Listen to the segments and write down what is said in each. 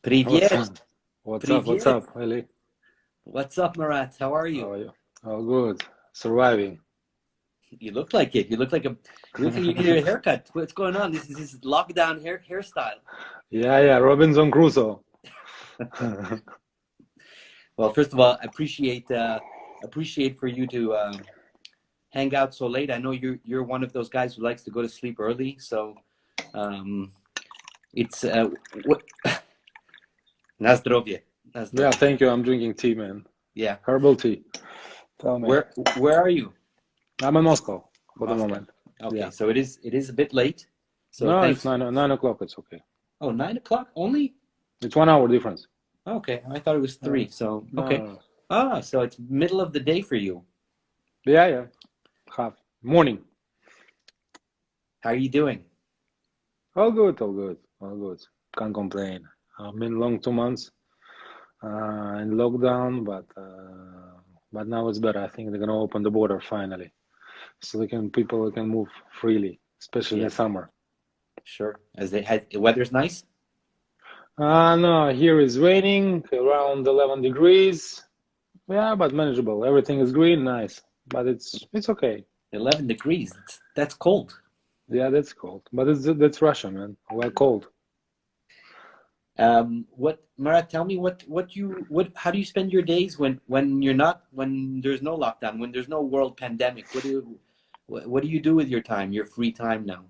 What's Привет, up? What's up? What's привет. up, Ellie? What's up, Marat? How are How you? are you? Oh, good. Surviving. You look like it. You look like you need a haircut. What's going on? This is lockdown hairstyle. Yeah. Robinson Crusoe. Well, first of all, appreciate for you to hang out so late. I know you're one of those guys who likes to go to sleep early, so um, it's what na zdrowie, na Yeah, zdrowie. thank you. I'm drinking tea, man. Yeah. Herbal tea. Tell me. Where are you? I'm in Moscow for the Moscow. moment. Okay, Yeah. so it is a bit late. So No, it's thanks. 9 o'clock. It's okay. Oh, 9 o'clock only? It's 1 hour difference. Okay, I thought it was Uh, three. So okay. no. So it's middle of the day for you. Yeah. Half. Morning. How are you doing? All good, all good, all good. Can't complain. I've been long 2 months in lockdown, but now it's better. I think they're gonna open the border finally. So people can move freely, especially in Yeah, summer. sure. As they had the weather's nice. No, here is raining around 11 degrees. Yeah, but manageable. Everything is green, nice, but it's okay. 11 degrees. That's cold. Yeah, that's cold, but that's Russia, man. Well, cold. What Marat? Tell me what how do you spend your days when there's no lockdown, when there's no world pandemic? What do you do with your time, your free time now?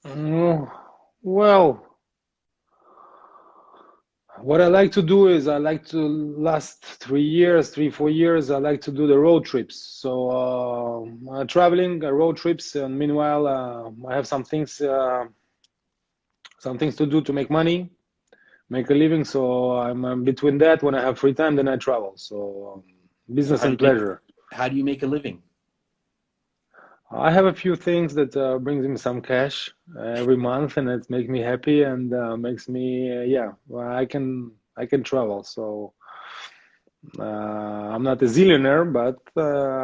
Mm, well, what I like to do is I like to last 3 years, 4 years. I like to do the road trips. So traveling, road trips, and meanwhile I have some things to do to make money, make a living. So I'm between that. When I have free time, then I travel. So So business and pleasure. how do you make a living? I have a few things that brings me some cash every month, and it makes me happy and makes me yeah. Well, I can travel. So I'm not a zillionaire, but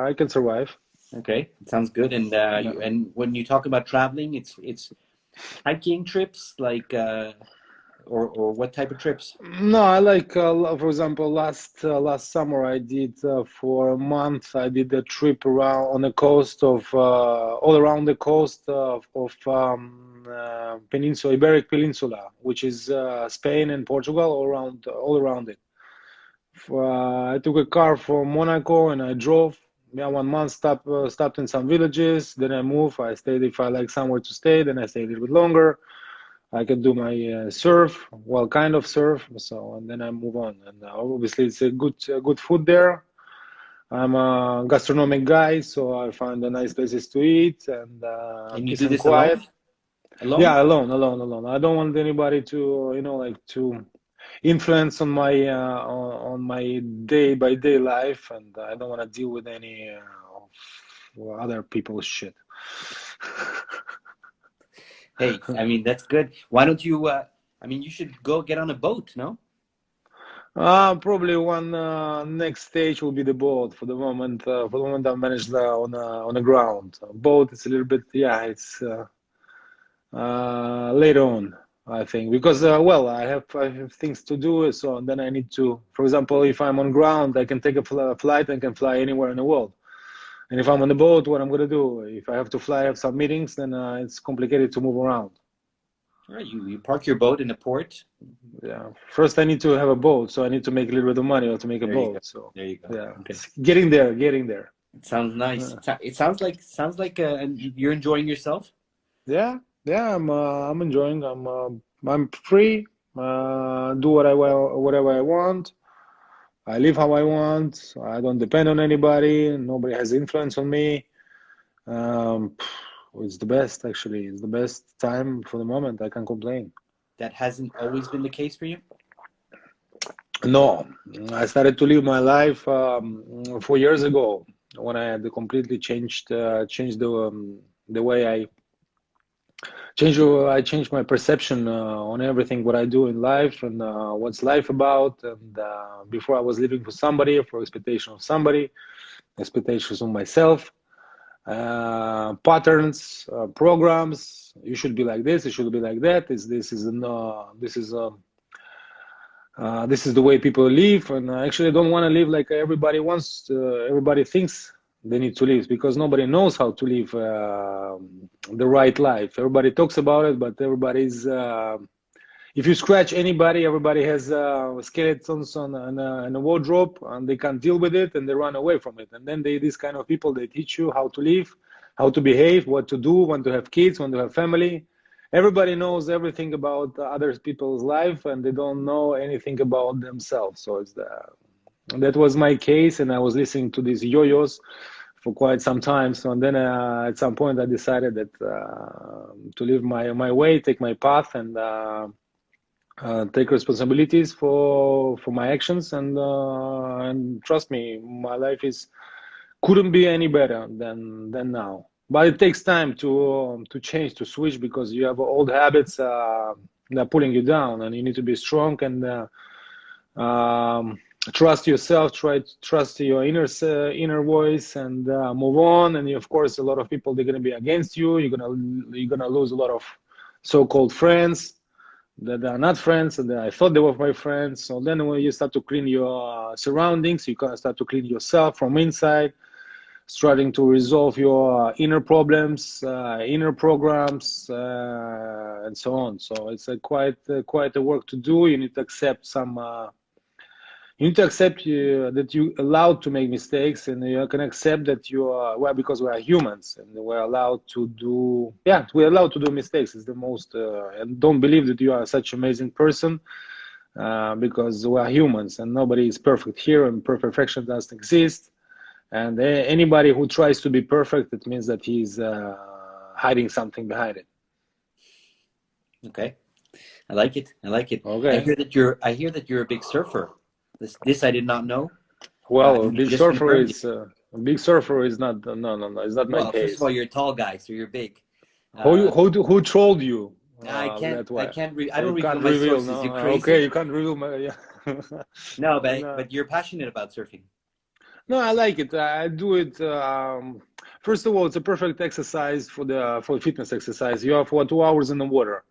I can survive. Okay, it sounds good. And Yeah. and when you talk about traveling, it's hiking trips or what type of trips? No, I like, for example, last summer I did for a month. I did a trip around on the coast of all around the coast of Peninsula, Iberic Peninsula, which is Spain and Portugal, all around it. I took a car from Monaco and I drove. Yeah, 1 month, stopped in some villages. Then I moved. I stayed if I like somewhere to stay. Then I stayed a little bit longer. I could do my surf, well, kind of surf. So, and then I move on. And obviously, it's a good food there. I'm a gastronomic guy, so I find a nice places to eat and And you peace do and this quiet. alone? Alone? Yeah, alone. I don't want anybody to, like to influence on my day by day life, and I don't want to deal with any of other people's shit. Hey, I mean that's good. Why don't you I mean you should go get on a boat, no? Probably one next stage will be the boat. For the moment, I managed on the ground. Boat is a little bit, yeah, it's later on, I think, because well, I have things to do. So then I need to, for example, if I'm on ground, I can take a flight and can fly anywhere in the world. And if I'm on the boat, what I'm gonna do? If I have to fly, have some meetings, then it's complicated to move around. All right, you park your boat in a port. Yeah. First, I need to have a boat, so I need to make a little bit of money or to make a There you go. boat. So There you go. yeah, Okay. it's getting there, getting there. It sounds nice. Uh, It sounds like you're enjoying yourself. yeah. I'm enjoying. I'm free. Do whatever I want. I live how I want. I don't depend on anybody. Nobody has influence on me. Um, it's the best, actually. It's the best time for the moment. I can't complain. That hasn't always been the case for you. No, I started to live my life 4 years ago when I had completely changed the way I changed my perception on everything what I do in life and what's life about. And before I was living for somebody, for expectation of somebody, expectations of myself, patterns, programs. You should be like this. You should be like that. This is this is the way people live, and I actually don't want to live like everybody wants. Everybody thinks they need to live, because nobody knows how to live the right life. Everybody talks about it, but everybody's. If you scratch anybody, everybody has skeletons on a wardrobe, and they can't deal with it, and they run away from it. And then these kind of people, they teach you how to live, how to behave, what to do, when to have kids, when to have family. Everybody knows everything about other people's life, and they don't know anything about themselves. So that was my case, and I was listening to these yo-yos for quite some time. So and then at some point, I decided that to live my way, take my path, and take responsibilities for my actions, and trust me, my life couldn't be any better than now. But it takes time to change, to switch, because you have old habits that are pulling you down, and you need to be strong and trust yourself, trust your inner voice, and move on. And of course, a lot of people, they're gonna be against you. You're gonna lose a lot of so-called friends that are not friends, and I thought they were my friends. So then when you start to clean your surroundings, you can start to clean yourself from inside, starting to resolve your inner problems, inner programs, and so on. So it's quite a work to do. You need to accept you need to accept that you're allowed to make mistakes, and you can accept that you are, well, because we are humans, and we're allowed to do, yeah, we're allowed to do mistakes. It's the most, and don't believe that you are such an amazing person, because we are humans, and nobody is perfect here, and perfection doesn't exist. And anybody who tries to be perfect, it means that he's hiding something behind it. Okay, I like it. I like it. Okay. I hear that you're a big surfer. This I did not know. Well, big surfer is not. No. It's not my case. Well, first of all, you're a tall guy, so you're big. Who trolled you? I can't. I don't reveal can't my reveal, sources. no? You crazy? Okay, you can't reveal my. Yeah. No, but you're passionate about surfing. No, I like it. I do it. First of all, it's a perfect exercise for fitness exercise. You have 2 hours in the water.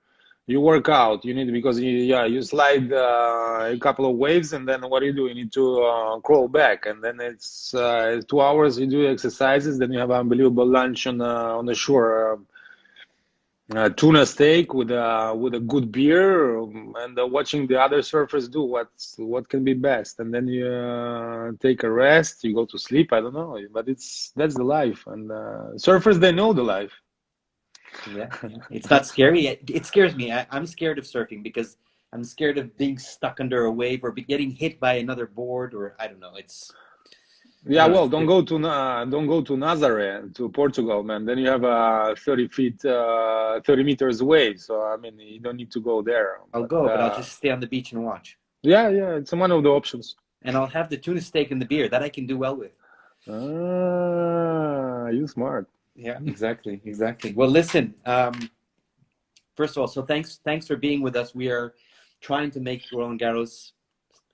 You work out. You need, because you slide a couple of waves, and then what do? You need to crawl back, and then it's 2 hours. You do exercises. Then you have unbelievable lunch on the shore. Tuna steak with a good beer, and watching the other surfers do what can be best, and then you take a rest. You go to sleep. I don't know, but that's the life, and surfers, they know the life. Yeah. It's not scary. It scares me. I'm scared of surfing because I'm scared of being stuck under a wave or getting hit by another board, or I don't know. Yeah, well, don't go to Nazaré, to Portugal, man. Then you have a 30 meters wave. So I mean, you don't need to go there. I'll go, but I'll just stay on the beach and watch. Yeah, it's one of the options. And I'll have the tuna steak and the beer that I can do well with. You smart. Yeah, exactly. Well, listen. First of all, so thanks for being with us. We are trying to make Roland Garros,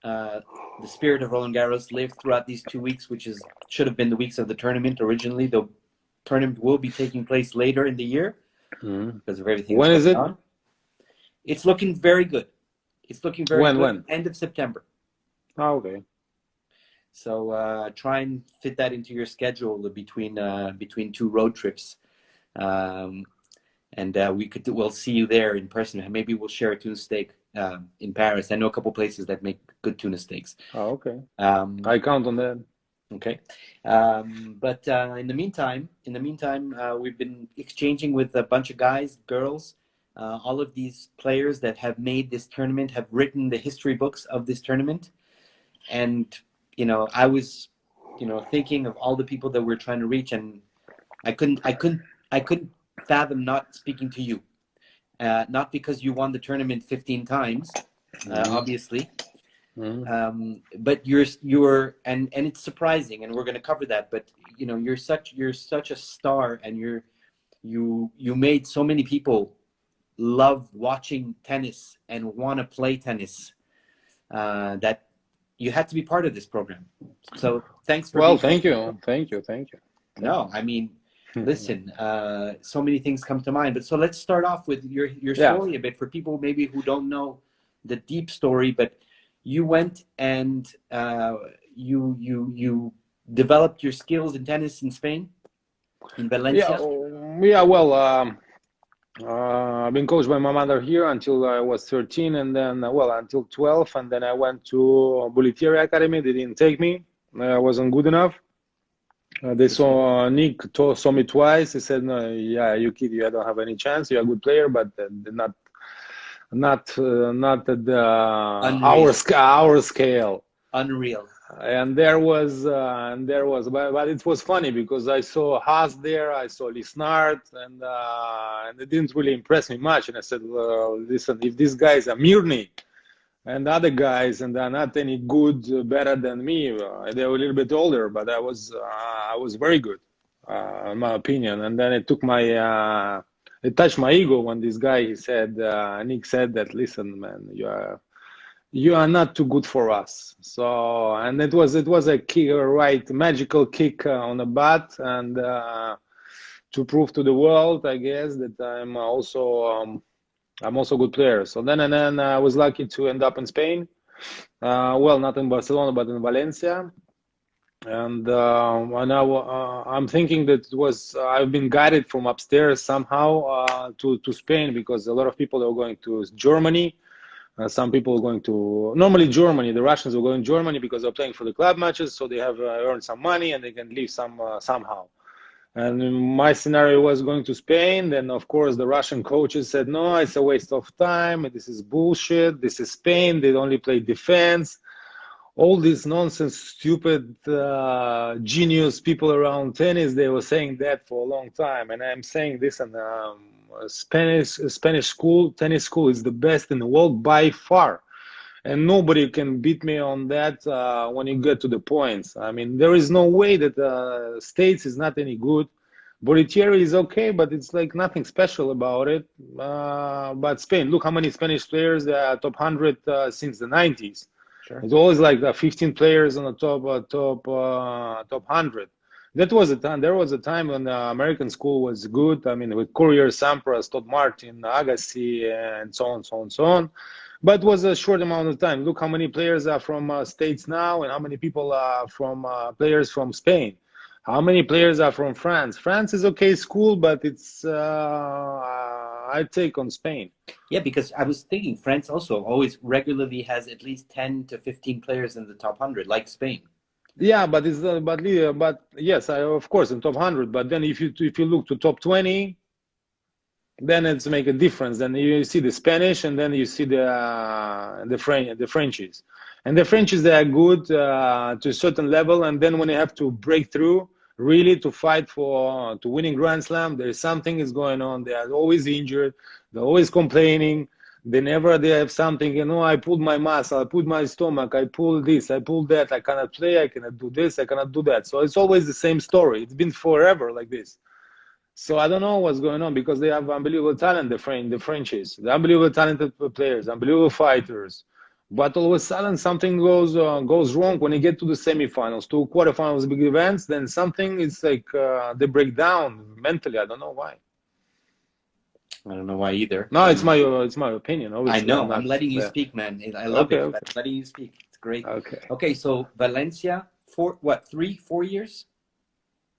the spirit of Roland Garros, live throughout these 2 weeks, which should have been the weeks of the tournament originally. The tournament will be taking place later in the year because of everything. When is it? It's looking very good. It's looking very good. When? End of September. Oh, okay. So try and fit that into your schedule between 2 road trips, and we'll see you there in person. Maybe we'll share a tuna steak in Paris. I know a couple places that make good tuna steaks. Oh, okay. I count on that. Okay, but in the meantime, we've been exchanging with a bunch of guys, girls. All of these players that have made this tournament have written the history books of this tournament, and I was, thinking of all the people that we're trying to reach, and I couldn't fathom not speaking to you. Not because you won the tournament 15 times, obviously, but you're and it's surprising, and we're going to cover that. But you're such a star, and you made so many people love watching tennis and want to play tennis, that you had to be part of this program. So thanks for thank you. No, I mean, listen, so many things come to mind, but so let's start off with your story a bit for people maybe who don't know the deep story, but you went and you developed your skills in tennis in Spain, in Yeah, Valencia. yeah. Well, I've been coached by my mother here until I was 13, and then well until 12, and then I went to Bolitieri Academy. They didn't take me. I wasn't good enough. They saw Nick saw me twice. He said, "No, yeah, you kid, you don't have any chance. You're a good player, but not at the Unreal. our scale." Unreal. And there was, but it was funny because I saw Haas there, I saw Lisnard, and it didn't really impress me much. And I said, well, listen, if these guys are Mirny and other guys, and they're not any good, better than me, they were a little bit older, but I was very good, in my opinion. And then it touched my ego when this guy, he said, Nick said that, listen, man, you are not too good for us. So, and it was a kick, a right magical kick on the butt, and to prove to the world, I guess, that I'm also a good player. So then I was lucky to end up in Spain. Well, not in Barcelona, but in Valencia. And now I'm thinking that I've been guided from upstairs somehow to Spain, because a lot of people are going to Germany. Some people are going to normally Germany. The Russians are going to Germany because they're playing for the club matches, so they have earned some money and they can live somehow. And my scenario was going to Spain. Then, of course, the Russian coaches said, no, it's a waste of time. This is bullshit. This is Spain. They only play defense. All this nonsense, stupid, genius people around tennis, they were saying that for a long time. And I'm saying this, and Spanish school, tennis school is the best in the world by far. And nobody can beat me on that when you get to the points. I mean, there is no way that States is not any good. Bolitieri is okay, but it's like nothing special about it. But Spain, look how many Spanish players are top 100 since the 90s. Sure. It's always like 15 players on the top 100. That was a time. There was a time when the American school was good. I mean, with Courier, Sampras, Todd Martin, Agassi, and so on, so on, so on. But it was a short amount of time. Look how many players are from States now, and how many people are from players from Spain. How many players are from France? France is okay school, but it's I take on Spain. Yeah, because I was thinking France also always regularly has at least 10 to 15 players in the top 100, like Spain. Yeah, but it's but yes, of course in top 100. But then if you look to top 20, then it's make a difference. Then you see the Spanish, and then you see the Frenchies, and the Frenchies, they are good to a certain level, and then when they have to break through, really to fight to winning Grand Slam, there is something is going on. They are always injured. They're always complaining. They have something, you know, I pulled my muscle, I pulled my stomach, I pulled this, I pulled that, I cannot play, I cannot do this, I cannot do that. So it's always the same story. It's been forever like this. So I don't know what's going on, because they have unbelievable talent, the Frenchies, the unbelievable talented players, unbelievable fighters. But all of a sudden something goes wrong when you get to the semifinals, to quarterfinals, big events. Then something is like they break down mentally. I don't know why. I don't know why either. No, it's my opinion. Obviously, I know. I'm letting you speak, man. I love it. I'm letting you speak. It's great. Okay. Okay. So Valencia, 4 years?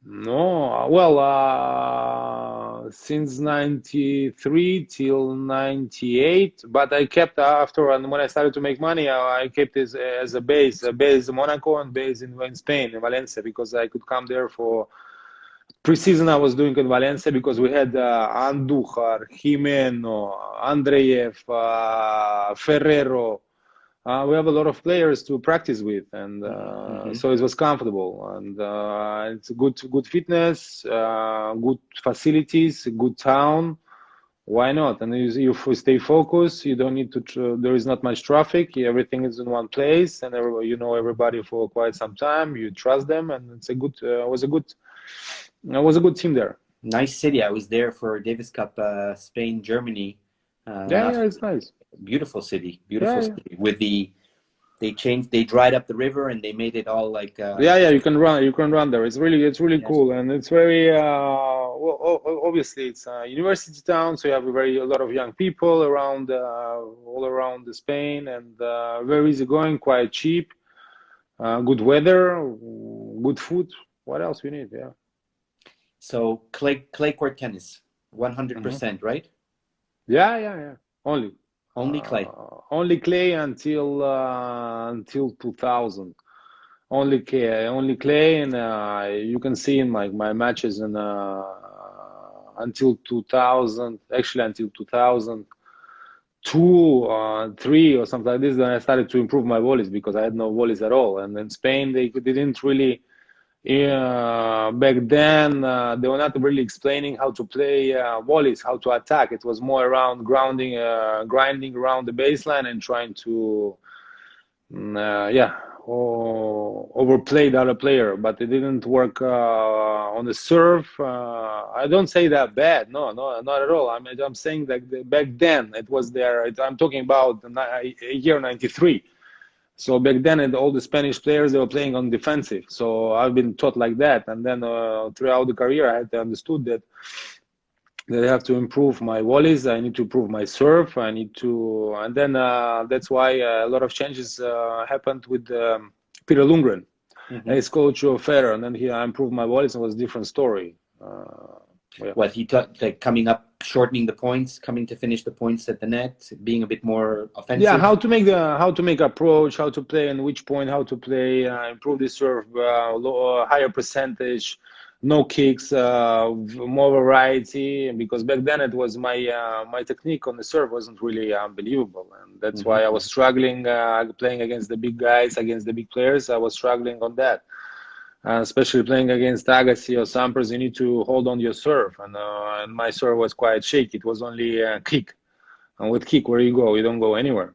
No, well, since 93 till 98, but I kept after, and when I started to make money, I kept this as a base in Monaco and base in Spain, in Valencia, because I could come there for pre-season. I was doing in Valencia because we had Andujar, Jimeno, Andreev, Ferrero. We have a lot of players to practice with, and so it was comfortable, and it's good fitness, good facilities, good town. Why not? And you stay focused. You don't need to. There is not much traffic. Everything is in one place, and you know everybody for quite some time. You trust them, and it's a good. Was a good team there. Nice city. I was there for Davis Cup, Spain, Germany. Yeah, it's nice. Beautiful city, city. With they dried up the river and they made it all like you can run there. It's really yes. cool, and it's very obviously it's a university town, so you have a lot of young people around, all around the Spain, and very easygoing, quite cheap, good weather, good food. What else we need? Yeah. So clay court tennis, 100%, right? Yeah. Only clay. Only clay until 2000. Only clay, and you can see in my matches in until 2000, actually until 2002, 3 or something like this. Then I started to improve my volleys because I had no volleys at all. And in Spain, they didn't really. Back then, they were not really explaining how to play volleys, how to attack. It was more around grinding around the baseline and trying to, overplay the other player. But it didn't work on the serve. I don't say that bad. No, not at all. I'm saying that back then it was there. I'm talking about the year '93. So back then, all the Spanish players, they were playing on defensive. So I've been taught like that. And then throughout the career, I had understood that I have to improve my volleys. I need to improve my serve. And then that's why a lot of changes happened with Peter Lundgren, as coach of Federer. And then I improved my volleys. It was a different story. Yeah. What he taught, like coming up, shortening the points, coming to finish the points at the net, being a bit more offensive. Yeah, how to make approach, how to play, and which point, how to play, improve the serve, higher percentage, no kicks, more variety. Because back then it was my technique on the serve wasn't really unbelievable, and that's why I was struggling playing against the big guys, against the big players. I was struggling on that. Especially playing against Agassi or Sampras, you need to hold on your serve, and my serve was quite shaky. It was only kick, and with kick, where you go, you don't go anywhere.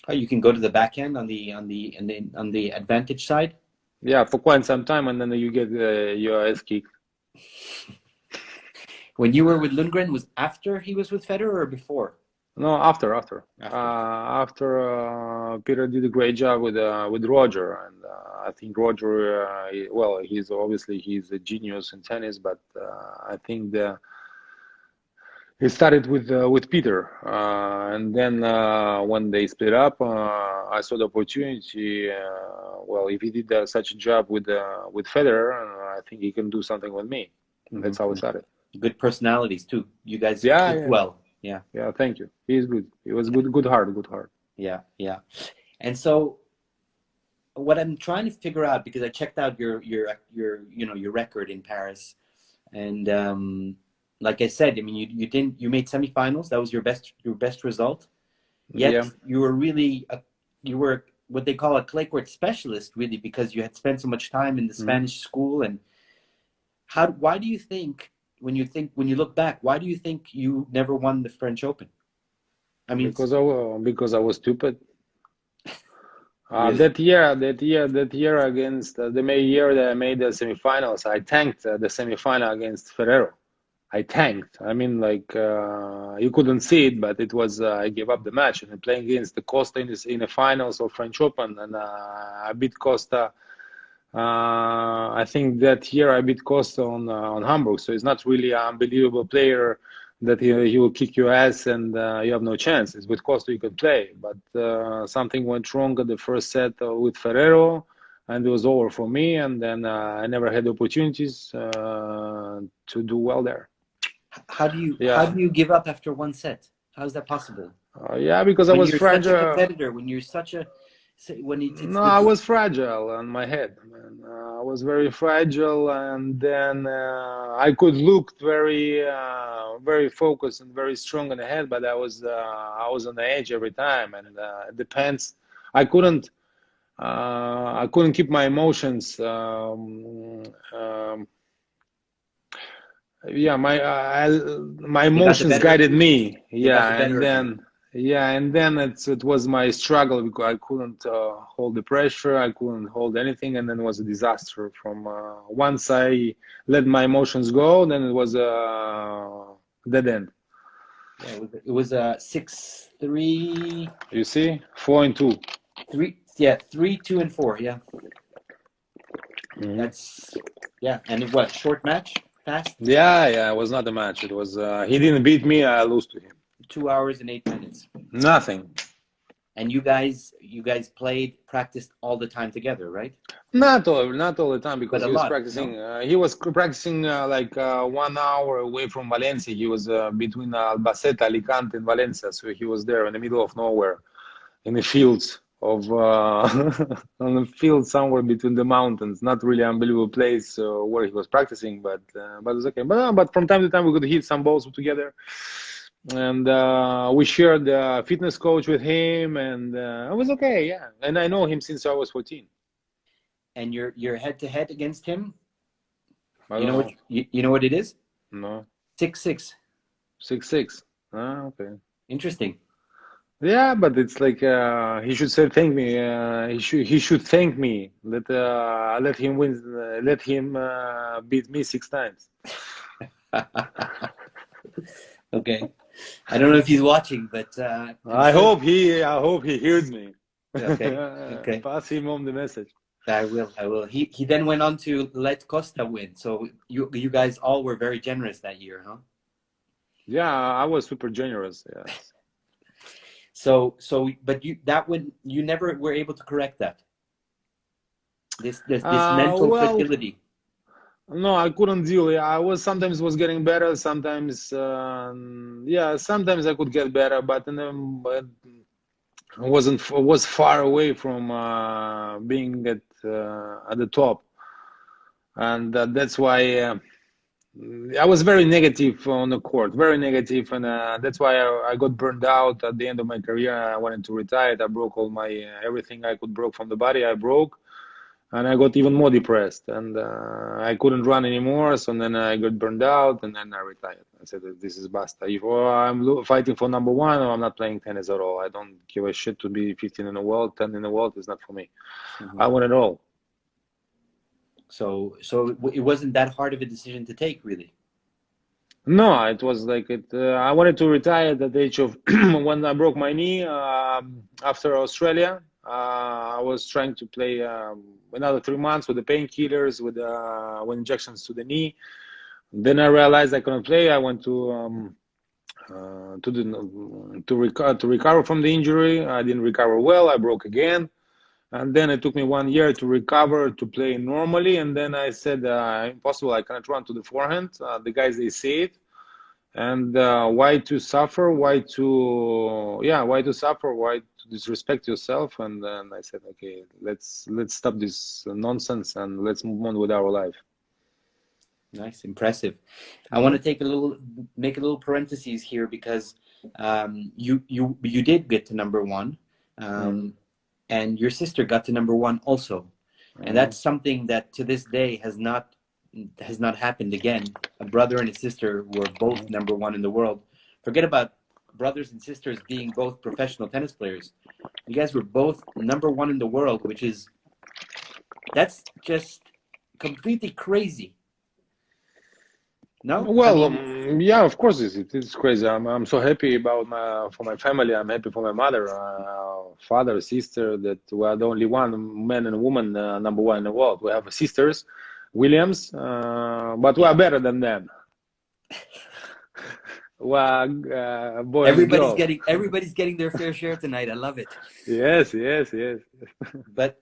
Oh, you can go to the backhand on the advantage side. Yeah, for quite some time, and then you get your ass kicked. When you were with Lundgren, was after he was with Federer or before? No, after. Peter did a great job with Roger, and I think Roger, he's a genius in tennis, but I think he started with Peter, and then when they split up, I saw the opportunity. If he did such a job with Federer, I think he can do something with me. That's how it started. Good personalities too. You guys clicked well. Yeah. Yeah, thank you. He's good. He was good heart. Yeah. And so, what I'm trying to figure out, because I checked out your record in Paris, and like I said, I mean, you made semifinals. That was your best result. Yet you were what they call a clay court specialist, really, because you had spent so much time in the Spanish school. And why do you think? When you look back, why do you think you never won the French Open? I mean, because I was stupid. Really? That year against the May year that I made the semifinals, I tanked the semifinal against Ferrero. I tanked. I mean, like you couldn't see it, but it was I gave up the match and playing against the Costa in the finals of French Open, and I beat Costa. I think that year I beat Costa on Hamburg, so he's not really an unbelievable player that he will kick your ass and you have no chances. With Costa you can play, but something went wrong at the first set with Ferrero, and it was over for me, and then I never had opportunities to do well there. How do you give up after one set? How is that possible? Because I was fragile. Such a competitor, when you're such a I was fragile on my head. I was very fragile, and then I could look very, very focused and very strong in the head, but I was on the edge every time, and it depends. I couldn't keep my emotions. My emotions guided me. And then it was my struggle because I couldn't hold the pressure, I couldn't hold anything, and then it was a disaster. From once I let my emotions go, then it was a dead end. Yeah, it was a 6-3. You see, 4-2. 3, 2, and 4. Yeah. That's and what, short match? Fast? Yeah, it was not a match. It was he didn't beat me. I lose to him. 2 hours and 8 minutes. Nothing. And you guys practiced all the time together, right? Not all the time But because a he was lot, practicing. no? He was practicing like 1 hour away from Valencia. He was between Albacete, Alicante, and Valencia. So he was there in the middle of nowhere, in the fields of on the field somewhere between the mountains. Not really unbelievable place where he was practicing, but it's okay. But from time to time we could hit some balls together, and we shared the fitness coach with him, and it was okay. Yeah, and I know him since I was 14. And you're head to head against him. I You don't know what know. you know what it is? No, 6'6". 6'6". Ah, okay. Interesting. Yeah, but it's like he should say thank me. He should thank me that I let him win, let him beat me 6 times. Okay. I don't know if he's watching, but I'm I sure. hope he I hope he hears me. Okay. Okay. Pass him on the message. I will. I will. He then went on to let Costa win. So you guys all were very generous that year, huh? Yeah, I was super generous. Yes. So but you never were able to correct that. This mental Well, fragility. no, I couldn't deal. Yeah, I was sometimes was getting better. Sometimes, yeah, sometimes I could get better, but I was far away from being at the top, and that's why I was very negative on the court, very negative, and that's why I got burned out at the end of my career. I wanted to retire. I broke all my everything I could broke from the body. I broke, and I got even more depressed, and I couldn't run anymore. So then I got burned out, and then I retired. I said, "This is basta. If I'm fighting for number one, or I'm not playing tennis at all. I don't give a shit to be 15 in the world, 10 in the world. It's not for me. Mhm. I want it all." So it wasn't that hard of a decision to take, really. No, it was like it. I wanted to retire at the age of when I broke my knee after Australia. I was trying to play another 3 months with the painkillers, with injections to the knee. Then I realized I couldn't play. I went to recover from the injury. I didn't recover well. I broke again, and then it took me 1 year to recover to play normally. And then I said, "Impossible! I cannot run to the forehand." The guys they say it, and why to suffer? Why to suffer? Why to disrespect yourself? And then I said, "Okay, let's stop this nonsense and let's move on with our life." Nice, impressive. I want Mhm. to make a little parentheses here because you did get to number one, Mhm. um, and your sister got to number one also, and Mhm. that's something that to this day has not happened again. A brother and a sister who are both Mhm. number one in the world. Forget about brothers and sisters being both professional tennis players. You guys were both number one in the world, that's just completely crazy. No, I Well, mean, yeah, of course, it's crazy. I'm so happy about my for my family. I'm happy for my mother, father, sister. That we are the only one man and woman number one in the world. We have sisters, Williams, but we are yeah. better than them. We are boy and girl. Everybody's getting their fair share tonight. I love it. Yes, yes, yes. But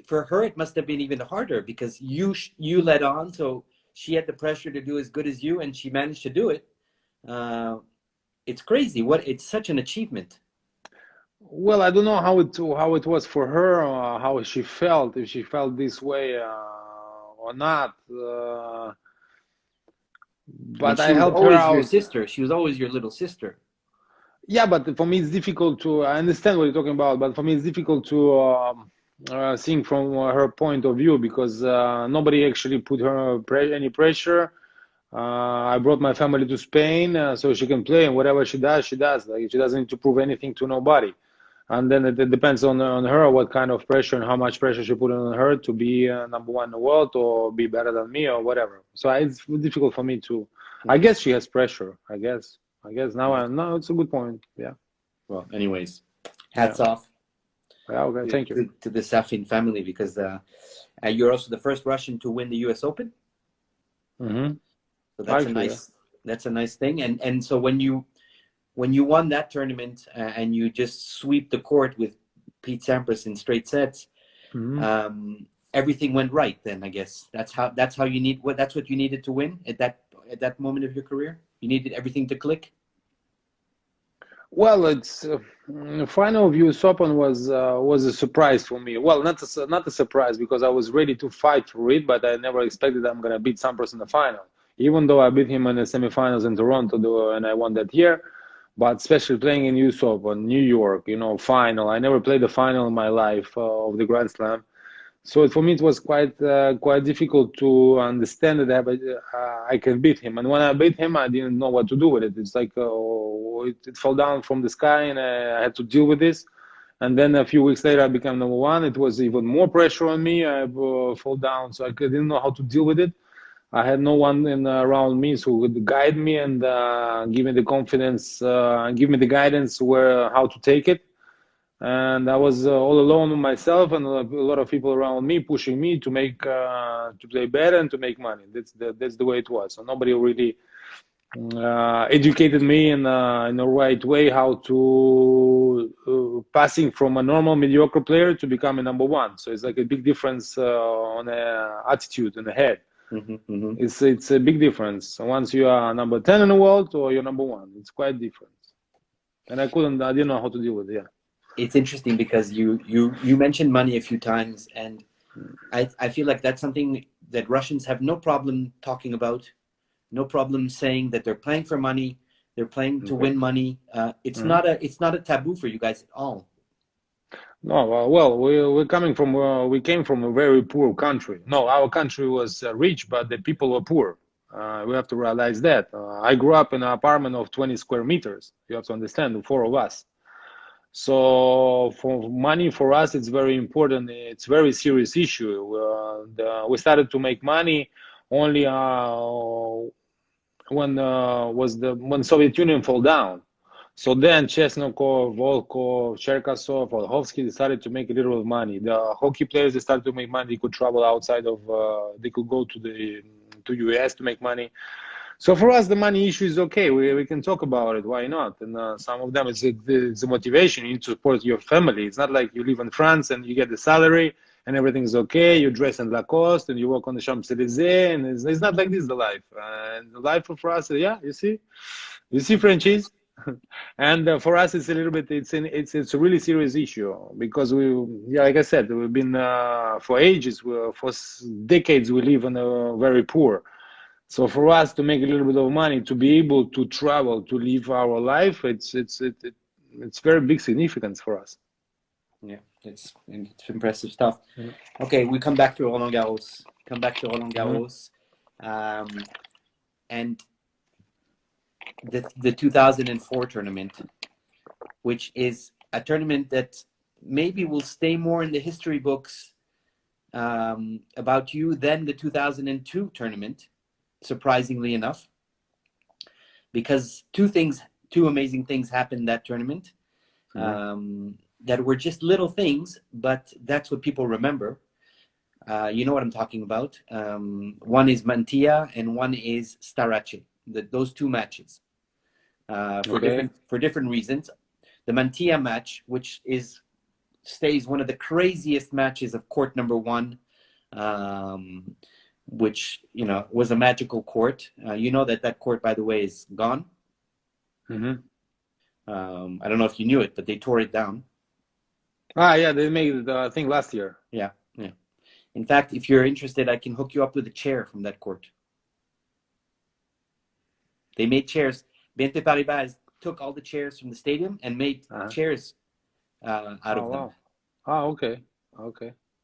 for her, it must have been even harder because you led on, so she had the pressure to do as good as you, and she managed to do it. Uh, it's crazy. It's such an achievement. Well, I don't know how it was for her, how she felt, if she felt this way or not. I mean, But I she was helped her always your out. sister. She was always your little sister. Yeah, but for me it's difficult to. I understand what you're talking about, but for me it's difficult to think from her point of view because nobody actually put her any pressure. I brought my family to Spain so she can play, and whatever she does, she does. Like she doesn't need to prove anything to nobody. And then it depends on her what kind of pressure and how much pressure she put on her to be number one in the world or be better than me or whatever. So it's difficult for me to. I Mhm. guess she has pressure. I guess now I no, it's a good point. Yeah, Well, anyways, yeah, hats off yeah. Okay, thank you. to the Safin family because you're also the first Russian to win the U.S. Open. Hmm. So that's Actually, a nice thing. And so when you won that tournament and you just sweep the court with Pete Sampras in straight sets, everything went right. Then I guess that's how that's what you needed to win at that moment of your career. You needed everything to click. well, it's final of US Open was a surprise for me. Well, not a surprise because I was ready to fight for it, but I never expected I'm gonna beat Sampras in the final. Even though I beat him in the semifinals in Toronto, and I won that year, but especially playing in US Open, New York, final. I never played the final in my life of the Grand Slam. So for me, it was quite difficult to understand that I can beat him. And when I beat him, I didn't know what to do with it. It's like it fell down from the sky, and I had to deal with this. And then a few weeks later, I became number one. It was even more pressure on me. I fall down, so I didn't know how to deal with it. I had no one around me who would guide me and give me the confidence, give me the guidance how to take it. And I was all alone with myself, and a lot of people around me pushing me to play better and to make money. That's the way it was. So nobody really educated me in the right way how to passing from a normal mediocre player to becoming number one. So it's like a big difference on attitude in the head. It's a big difference. Once you are number 10 in the world or you're number one, it's quite different. And I didn't know how to deal with it. Yeah. It's interesting because you mentioned money a few times, and I feel like that's something that Russians have no problem talking about, no problem saying that they're playing for money, they're playing to win money. It's not a taboo for you guys at all. No, well, we came from a very poor country. No, our country was rich, but the people were poor. We have to realize that. I grew up in an apartment of 20 square meters. You have to understand, the four of us. So for money for us, it's very important. It's a very serious issue. We started to make money only when Soviet Union fell down. So then Chesnokov, Volkov, Cherkasov, Olhovsky decided to make a little bit of money. The hockey players, they started to make money. They could travel outside of, they could go to US to make money. So for us, the money issue is okay. We can talk about it. Why not? And some of them, it's a motivation. You need to support your family. It's not like you live in France and you get the salary and everything's okay. You dress in Lacoste and you walk on the Champs-Élysées, and it's not like this, the life. And the life for us, yeah, you see, Frenchies. And for us, it's a little bit. It's a really serious issue because like I said, we've been for ages, for decades, we live in a very poor. So for us to make a little bit of money, to be able to travel, to live our life, it's very big significance for us. Yeah, it's impressive stuff. Okay, we come back to Roland Garros. And the 2004 tournament, which is a tournament that maybe will stay more in the history books about you than the 2002 tournament, surprisingly enough, because two amazing things happened that tournament that were just little things, but that's what people remember. You know what I'm talking about. One is Mantia and one is Starace. Those two matches for different reasons. The Mantia match, which stays one of the craziest matches of court number one, which was a magical court. That court, by the way, is gone. I don't know if you knew it, but they tore it down. Yeah, they made it, I think, last year. Yeah. In fact, if you're interested, I can hook you up with a chair from that court. They made chairs. BNP Paribas took all the chairs from the stadium and made chairs out of them. Wow. Okay.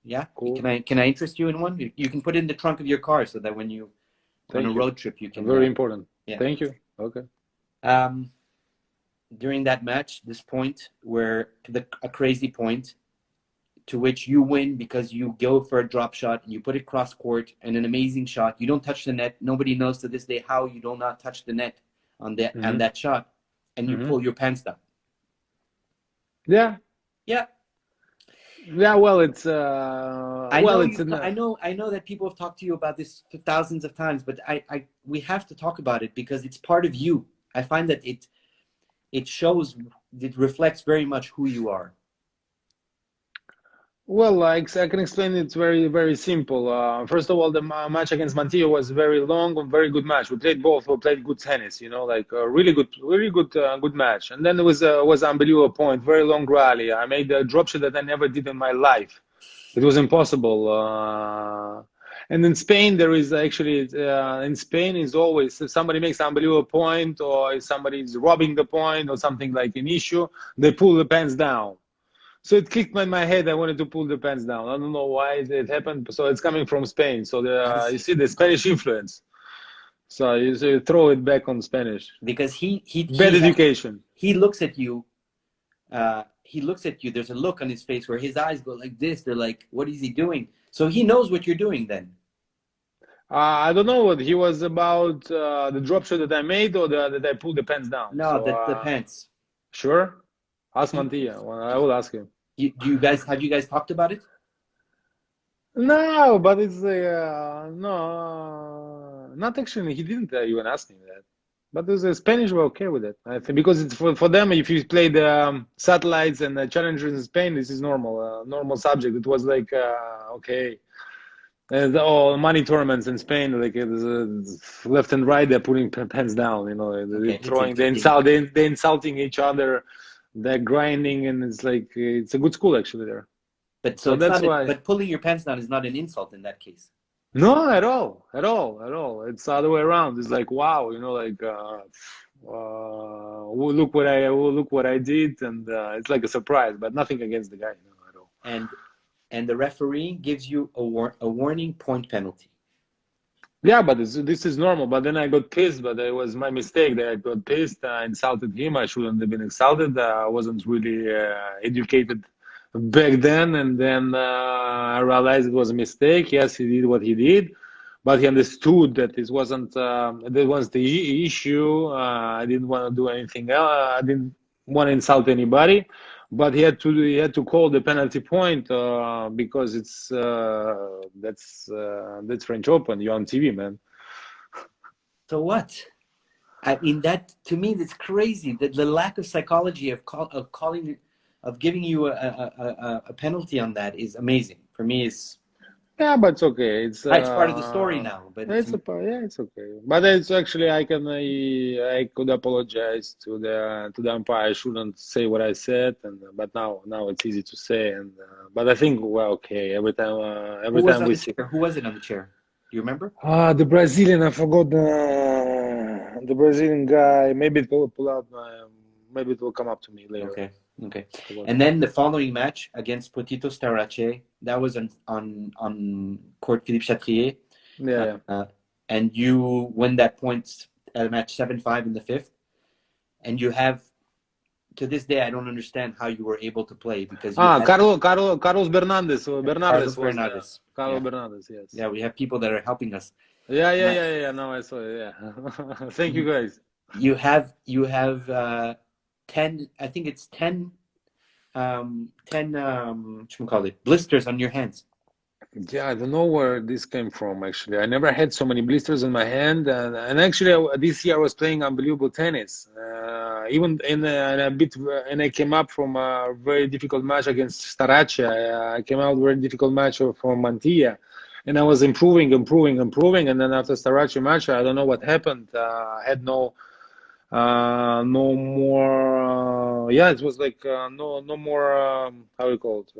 Yeah. Cool. Can I interest you in one? You can put it in the trunk of your car so that when you on a road trip you can. Very important. Yeah. Thank you. Okay. During that match, this point where a crazy point to which you win because you go for a drop shot and you put it cross court and an amazing shot. You don't touch the net. Nobody knows to this day how you do not touch the net on that shot, and you pull your pants down. Yeah. Yeah. Yeah, well, it's I well, know it's an, I know that people have talked to you about this thousands of times, but we have to talk about it because it's part of you. I find that it shows, it reflects very much who you are. well, like I can explain it very simple. First of all, the match against Mantilla was very long and very good match. We played both. We played good tennis, like a really good, good match. And then there was unbelievable point, very long rally. I made a drop shot that I never did in my life. It was impossible. And in Spain, there is actually in Spain is always if somebody makes an unbelievable point or if somebody is robbing the point or something like an issue, they pull the pants down. So it clicked in my head. I wanted to pull the pants down. I don't know why it happened. So it's coming from Spain. So you see the Spanish influence. So you throw it back on Spanish. Because Bad education. he looks at you. He looks at you. There's a look on his face where his eyes go like this. They're like, "What is he doing?" So he knows what you're doing. Then I don't know what he was about the drop shot that I made or that I pulled the pants down. no, So the pants. sure, ask He, Mantilla. Well, I will ask him. do you guys have you guys talked about it? No, but it's no, not actually. He didn't even ask me that. But the Spanish were okay with it. I think because it's for them. If you play the satellites and the challengers in Spain, this is normal subject. It was like okay. All money tournaments in Spain, like left and right, they're putting pens down. They're Okay, throwing, they're insulting each other, they're grinding, and it's like it's a good school actually there. but so So it's that's not. why. But pulling your pants down is not an insult in that case. No, at all, at all, at all. It's the other way around. It's like wow, like look what I did, and it's like a surprise, but nothing against the guy, at all. And the referee gives you a warning point penalty. Yeah, but this is normal. But then I got pissed, but it was my mistake that I got pissed. I insulted him. I shouldn't have been insulted. I wasn't really educated back then. And then I realized it was a mistake. Yes, he did what he did, but he understood that this wasn't that was the issue. I didn't want to do anything else. I didn't want to insult anybody. But he had to call the penalty point because that's French Open. You're on TV, man. So what? I mean, that to me, that's crazy. The lack of psychology of giving you a penalty on that is amazing. For me, Yeah, but it's okay. it's part of the story now. But yeah, it's okay. But it's actually I could apologize to the umpire. I shouldn't say what I said, but now it's easy to say. And but I think we're okay who every was time on we the see. chair? Who was it on the chair? Do you remember? The Brazilian, I forgot the Brazilian guy. Maybe it will pull out. Maybe it will come up to me later. Okay. Okay. Forgot. And then the following match against Potito Starace, that was on court Philippe Chatrier. Yeah. And you win that points at a match 7-5 in the fifth. And you have, to this day, I don't understand how you were able to play because you had Carlos Bernardes. Bernardes Carlos was there. Bernardes. Carlos Yeah. Bernardes, yes. Yeah, we have people that are helping us. Yeah. No, I saw it. Yeah. Thank you, guys. You have 10, I think it's 10 blisters on your hands. Yeah, I don't know where this came from, actually. I never had so many blisters on my hand. And actually, this year I was playing unbelievable tennis. Even and I came up from a very difficult match against Starace. I came out very difficult match from Mantilla. And I was improving. And then after Starace match, I don't know what happened. I had no more. Yeah, it was like no more. How do you call it?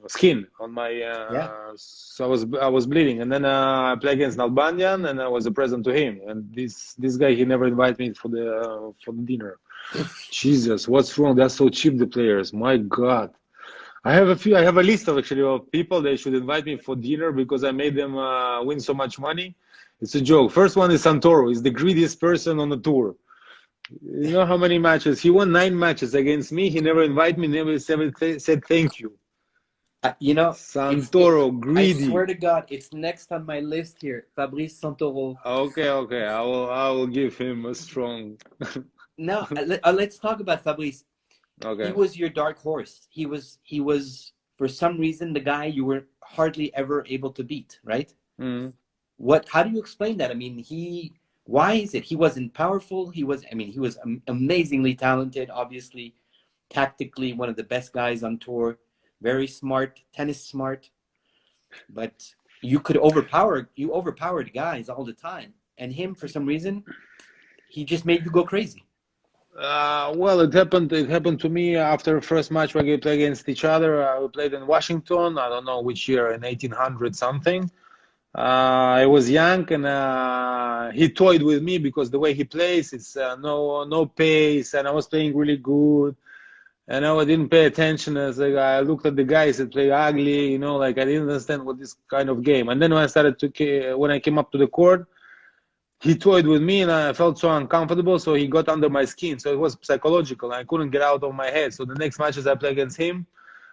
Skin on my. Yeah. So I was bleeding, and then I played against an Albanian, and I was a present to him. And this guy, he never invited me for the dinner. Jesus, what's wrong? They're so cheap, the players. My God. I have a list of actually of people they should invite me for dinner because I made them win so much money. It's a joke. First one is Santoro. He's the greediest person on the tour. You know how many matches? He won 9 matches against me. He never invited me, never said thank you. Santoro, greedy. I swear to God, it's next on my list here. Fabrice Santoro. Okay. I will give him a strong. No, let's talk about Fabrice. Okay. He was your dark horse. He was for some reason, the guy you were hardly ever able to beat, right? Mm. How do you explain that? I mean, why is it? He wasn't powerful. He was amazingly talented, obviously, tactically, one of the best guys on tour, very smart, tennis smart, but you overpowered guys all the time. And him, for some reason, he just made you go crazy. Well, it happened to me after the first match when we played against each other. We played in Washington. I don't know which year, in 1800 something. I was young, and he toyed with me because the way he plays, it's no pace, and I was playing really good. And I didn't pay attention as I looked at the guys that play ugly, like I didn't understand what this kind of game. And then when I came up to the court, he toyed with me, and I felt so uncomfortable. So he got under my skin. So it was psychological. I couldn't get out of my head. So the next matches I played against him,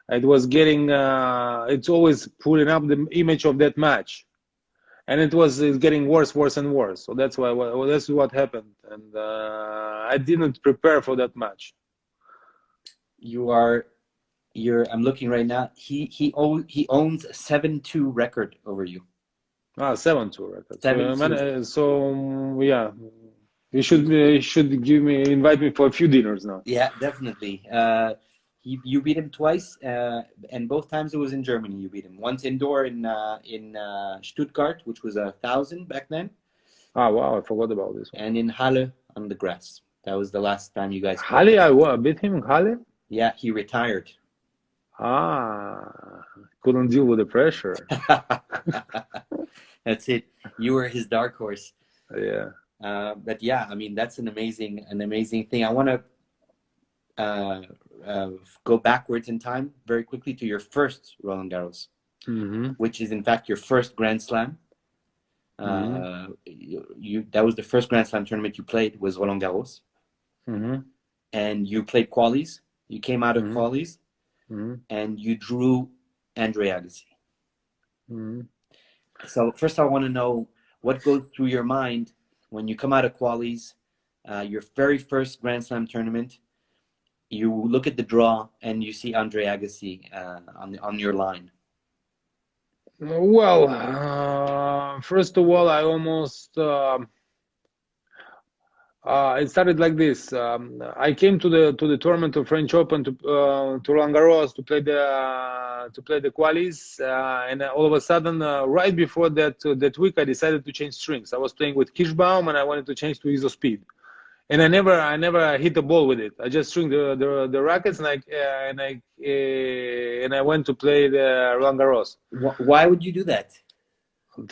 it was it's always putting up the image of that match. And it's getting worse and worse. So that's what happened. And I didn't prepare for that match. I'm looking right now. He owns a 7-2 record over you. 7-2 record. 7-2. So yeah, you should invite me for a few dinners now. Yeah, definitely. You beat him twice, and both times it was in Germany. You beat him once indoor in Stuttgart, which was 1,000 back then. Ah, wow, I forgot about this one. And in Halle on the grass. That was the last time you guys. Halle, I beat him in Halle. Yeah, he retired. Couldn't deal with the pressure. That's it. You were his dark horse. Yeah. But yeah, I mean, that's an amazing thing. I want to go backwards in time very quickly to your first Roland Garros, which is in fact your first Grand Slam. That was the first Grand Slam tournament you played, was Roland Garros. And you played qualies. You came out of qualies, and you drew Andre Agassi. So first I want to know what goes through your mind when you come out of qualies, your very first Grand Slam tournament. You look at the draw and you see Andre Agassi on your line. Well, first of all, I almost it started like this. I came to the tournament of French Open to Roland Garros to play the qualies, and all of a sudden, right before that week, I decided to change strings. I was playing with Kirschbaum, and I wanted to change to Iso Speed, and I never hit the ball with it. I just string the rackets, and I went to play the Roland Garros. Why would you do that?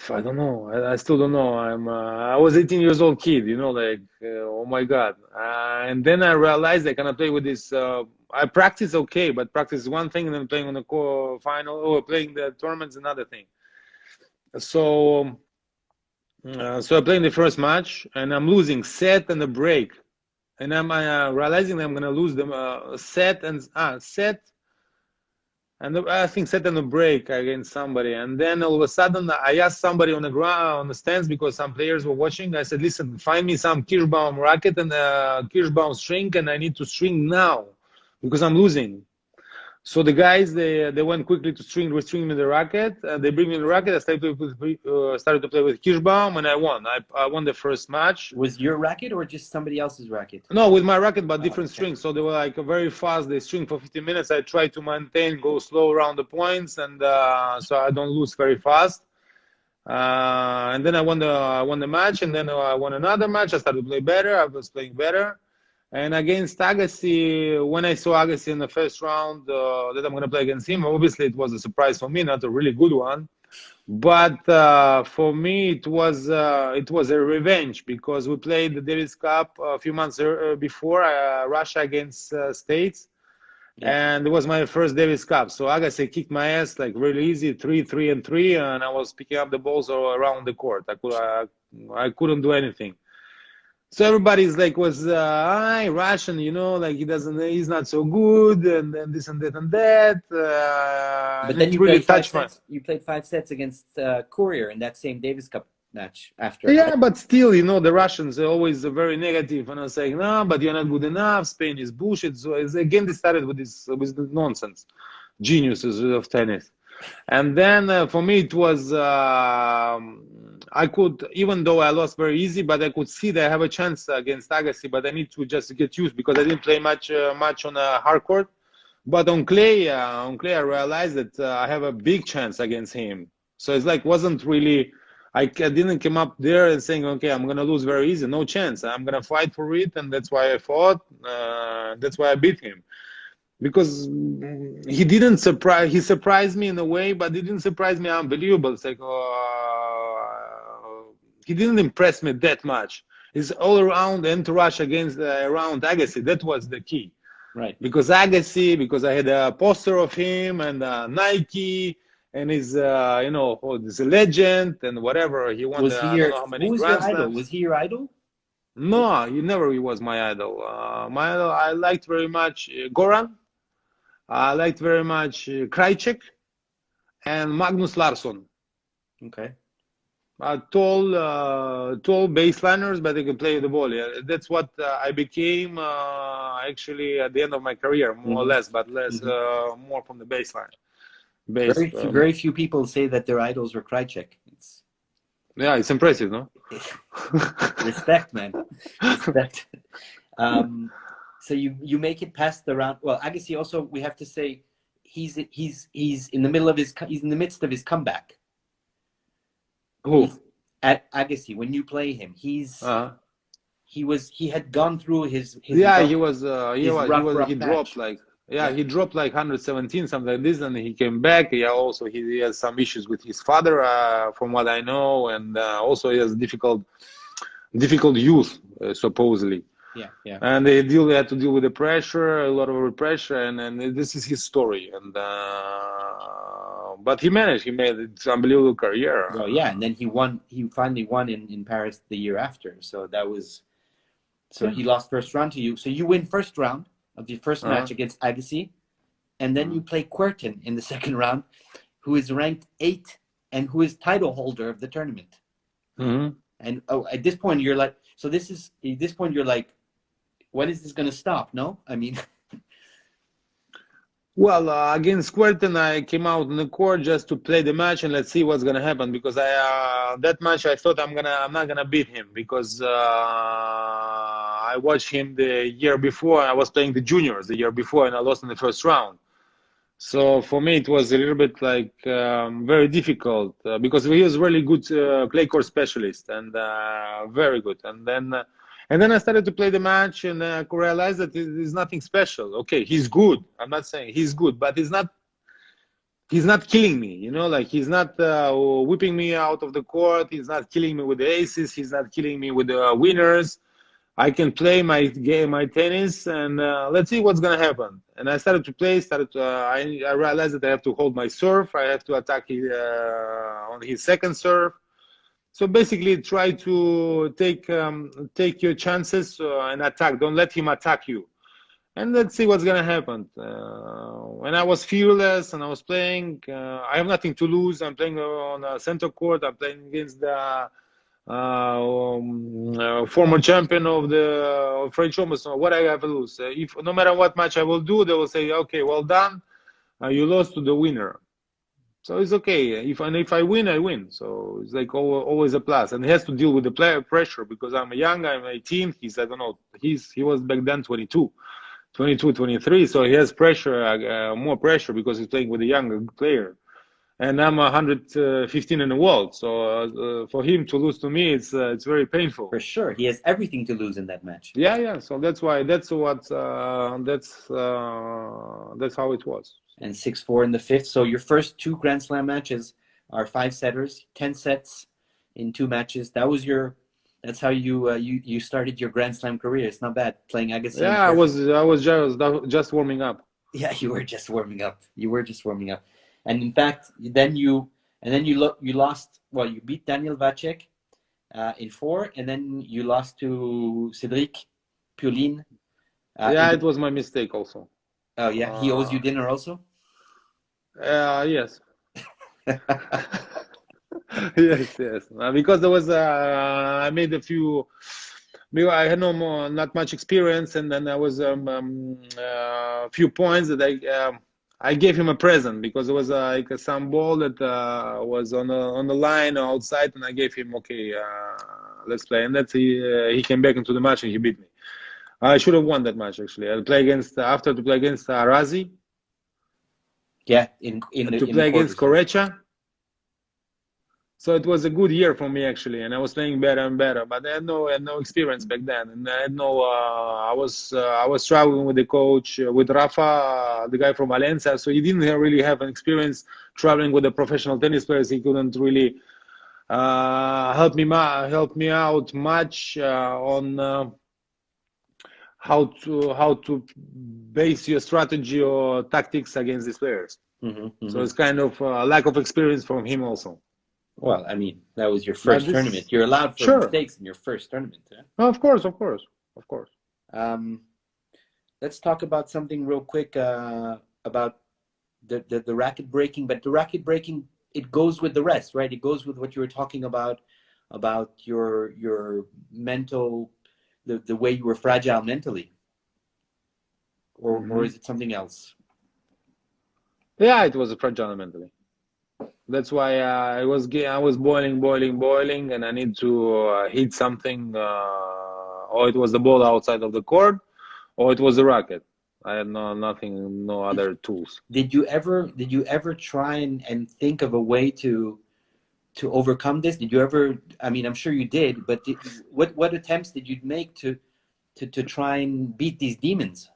I don't know. I still don't know. I was 18 years old kid, oh my God. And then I realized I cannot play with this. I practice okay, but practice is one thing, and then playing on the final or playing the tournament's another thing. So I play in the first match, and I'm losing set and a break, and I'm realizing that I'm gonna lose the set. And I think set on a break against somebody, and then all of a sudden I asked somebody on the ground, on the stands, because some players were watching. I said, "Listen, find me some Kirschbaum racket and Kirschbaum string, and I need to string now because I'm losing." So the guys they went quickly to string me the racket. They bring me the racket. I started to play with Kirschbaum, and I won. I won the first match. Was your racket or just somebody else's racket? No, with my racket, but different strings. So they were like very fast. They string for 15 minutes. I tried to go slow around the points, and so I don't lose very fast. And then I won the match, and then I won another match. I started to play better. I was playing better. And against Agassi, when I saw Agassi in the first round that I'm going to play against him, obviously it was a surprise for me, not a really good one. But for me, it was a revenge, because we played the Davis Cup a few months before, Russia against States. Yeah. And it was my first Davis Cup. So Agassi kicked my ass like really easy, 3-3-3, and I was picking up the balls all around the court. I couldn't do anything. So everybody's like, Russian, like he's not so good, and then this and that and that. But then you really touched you played 5 sets against Courier in that same Davis Cup match after. Yeah, but still, the Russians are always very negative, and I was saying, no, but you're not good enough. Spain is bullshit. So again, they started with this nonsense. geniuses of tennis. And then for me, it was I could, even though I lost very easy, but I could see that I have a chance against Agassi. But I need to just get used because I didn't play much on a hard court. But on clay, I realized that I have a big chance against him. So it's like wasn't really. I didn't come up there and saying, okay, I'm gonna lose very easy. No chance. I'm gonna fight for it, and that's why I fought. That's why I beat him because he didn't surprise. He surprised me in a way, but he didn't surprise me unbelievable. It's like he didn't impress me that much. It's all around entourage against around Agassi. That was the key. Right. Because Agassi, because I had a poster of him and Nike, and he's you know, he's a legend and whatever. He won Was he I don't your, know how many who was your Grand idol? Slams. Was he your idol? No, he never he was my idol. My idol, I liked very much Goran. I liked very much Krajcek and Magnus Larsson. Okay. Tall baseliners, but they can play the ball. Yeah, that's what I became actually at the end of my career, more or Hmm. less, but less, Hmm. more from the baseline. Base. Very few people say that their idols were Krajcek. It's Yeah, it's impressive, no? respect, man. Respect. So you make it past the round. Well, Agassi also, we have to say, he's in the middle of he's in the midst of his comeback. Who? He's, at Agassi, when you play him, he had gone through his Yeah, rough, he dropped patch. like, yeah, Yeah. he dropped like 117, something like this, and he came back. Yeah, also he has some issues with his father, from what I know, and also he has difficult youth, supposedly. Yeah, yeah. And they had to deal with the pressure, a lot of pressure, and this is his story. And but he managed. He made an unbelievable career. Well, yeah, and then he won. He finally won in Paris the year after. So that was. So Yeah. he lost first round to you. So you win first round of the first Uh-huh. match against Agassi, and then you play Querten in the second round, who is ranked 8 and who is title holder of the tournament. Mm-hmm. And at this point you're like, so this is at this point you're like, when is this going to stop? No, I mean. Well, against Querten, I came out in the court just to play the match and let's see what's gonna happen because that match I thought I'm not gonna beat him because I watched him the year before. I was playing the juniors the year before and I lost in the first round. So for me, it was a little bit like very difficult because he was really good clay court specialist and very good. And then I started to play the match and I realized that it is nothing special. Okay, he's good. I'm not saying he's good, but he's not killing me. You know, like he's not whipping me out of the court. He's not killing me with the aces. He's not killing me with the winners. I can play my game, my tennis, and let's see what's gonna happen. And I started to play. I realized that I have to hold my serve. I have to attack on his second serve. So basically, try to take your chances and attack. Don't let him attack you. And let's see what's gonna happen. And I was fearless, and I was playing. I have nothing to lose. I'm playing on a center court. I'm playing against the former champion of the French Open. So what I have to lose? If no matter what match I will do, they will say, "Okay, well done. You lost to the winner." So it's okay. If I win, I win. So it's like always a plus. And he has to deal with the player pressure because I'm young. I'm 18. He's I don't know. He was back then 22, 23. So he has pressure, more pressure because he's playing with a younger player and I'm 115 in the world. So for him to lose to me, it's very painful. For sure, he has everything to lose in that match. Yeah. So that's why that's how it was. And 6-4 in the fifth. So your first 2 Grand Slam matches are 5-setters, 10 sets in 2 matches. That's how you started your Grand Slam career. It's not bad playing Agassi. Yeah, I was just warming up. Yeah, you were just warming up. And in fact, then you lost. Well, you beat Daniel Vacek in 4, and then you lost to Cédric Pioline. It was my mistake also. Oh yeah, he owes you dinner also. Yes. yes. Because there was I made a few. I had not much experience, and then there was a few points that I gave him a present because it was like some ball that was on the line outside, and I gave him, okay, let's play. And that's he came back into the match and he beat me. I should have won that match actually. I play against after to play against Razi. Yeah, in the play against quarters. Korecha. So it was a good year for me actually, and I was playing better and better. But I had no experience back then, and I had no. I was traveling with the coach with Rafa, the guy from Valencia. So he didn't really have an experience traveling with the professional tennis players. He couldn't really help me out much on how to base your strategy or tactics against these players. So it's kind of lack of experience from him also. Well, I mean, that was your first tournament. You're allowed for mistakes in your first tournament. Yeah? Of course. Let's talk about something real quick about the racket breaking. But the racket breaking, it goes with the rest, right? It goes with what you were talking about your mental, the way you were fragile mentally, or is it something else? Yeah, it was fragile mentally. That's why I was boiling, and I need to hit something, or it was the ball outside of the court, or it was the racket. I had no other tools. Did you ever try and think of a way to overcome this? Did you ever? I mean, I'm sure you did, but what attempts did you make to try and beat these demons?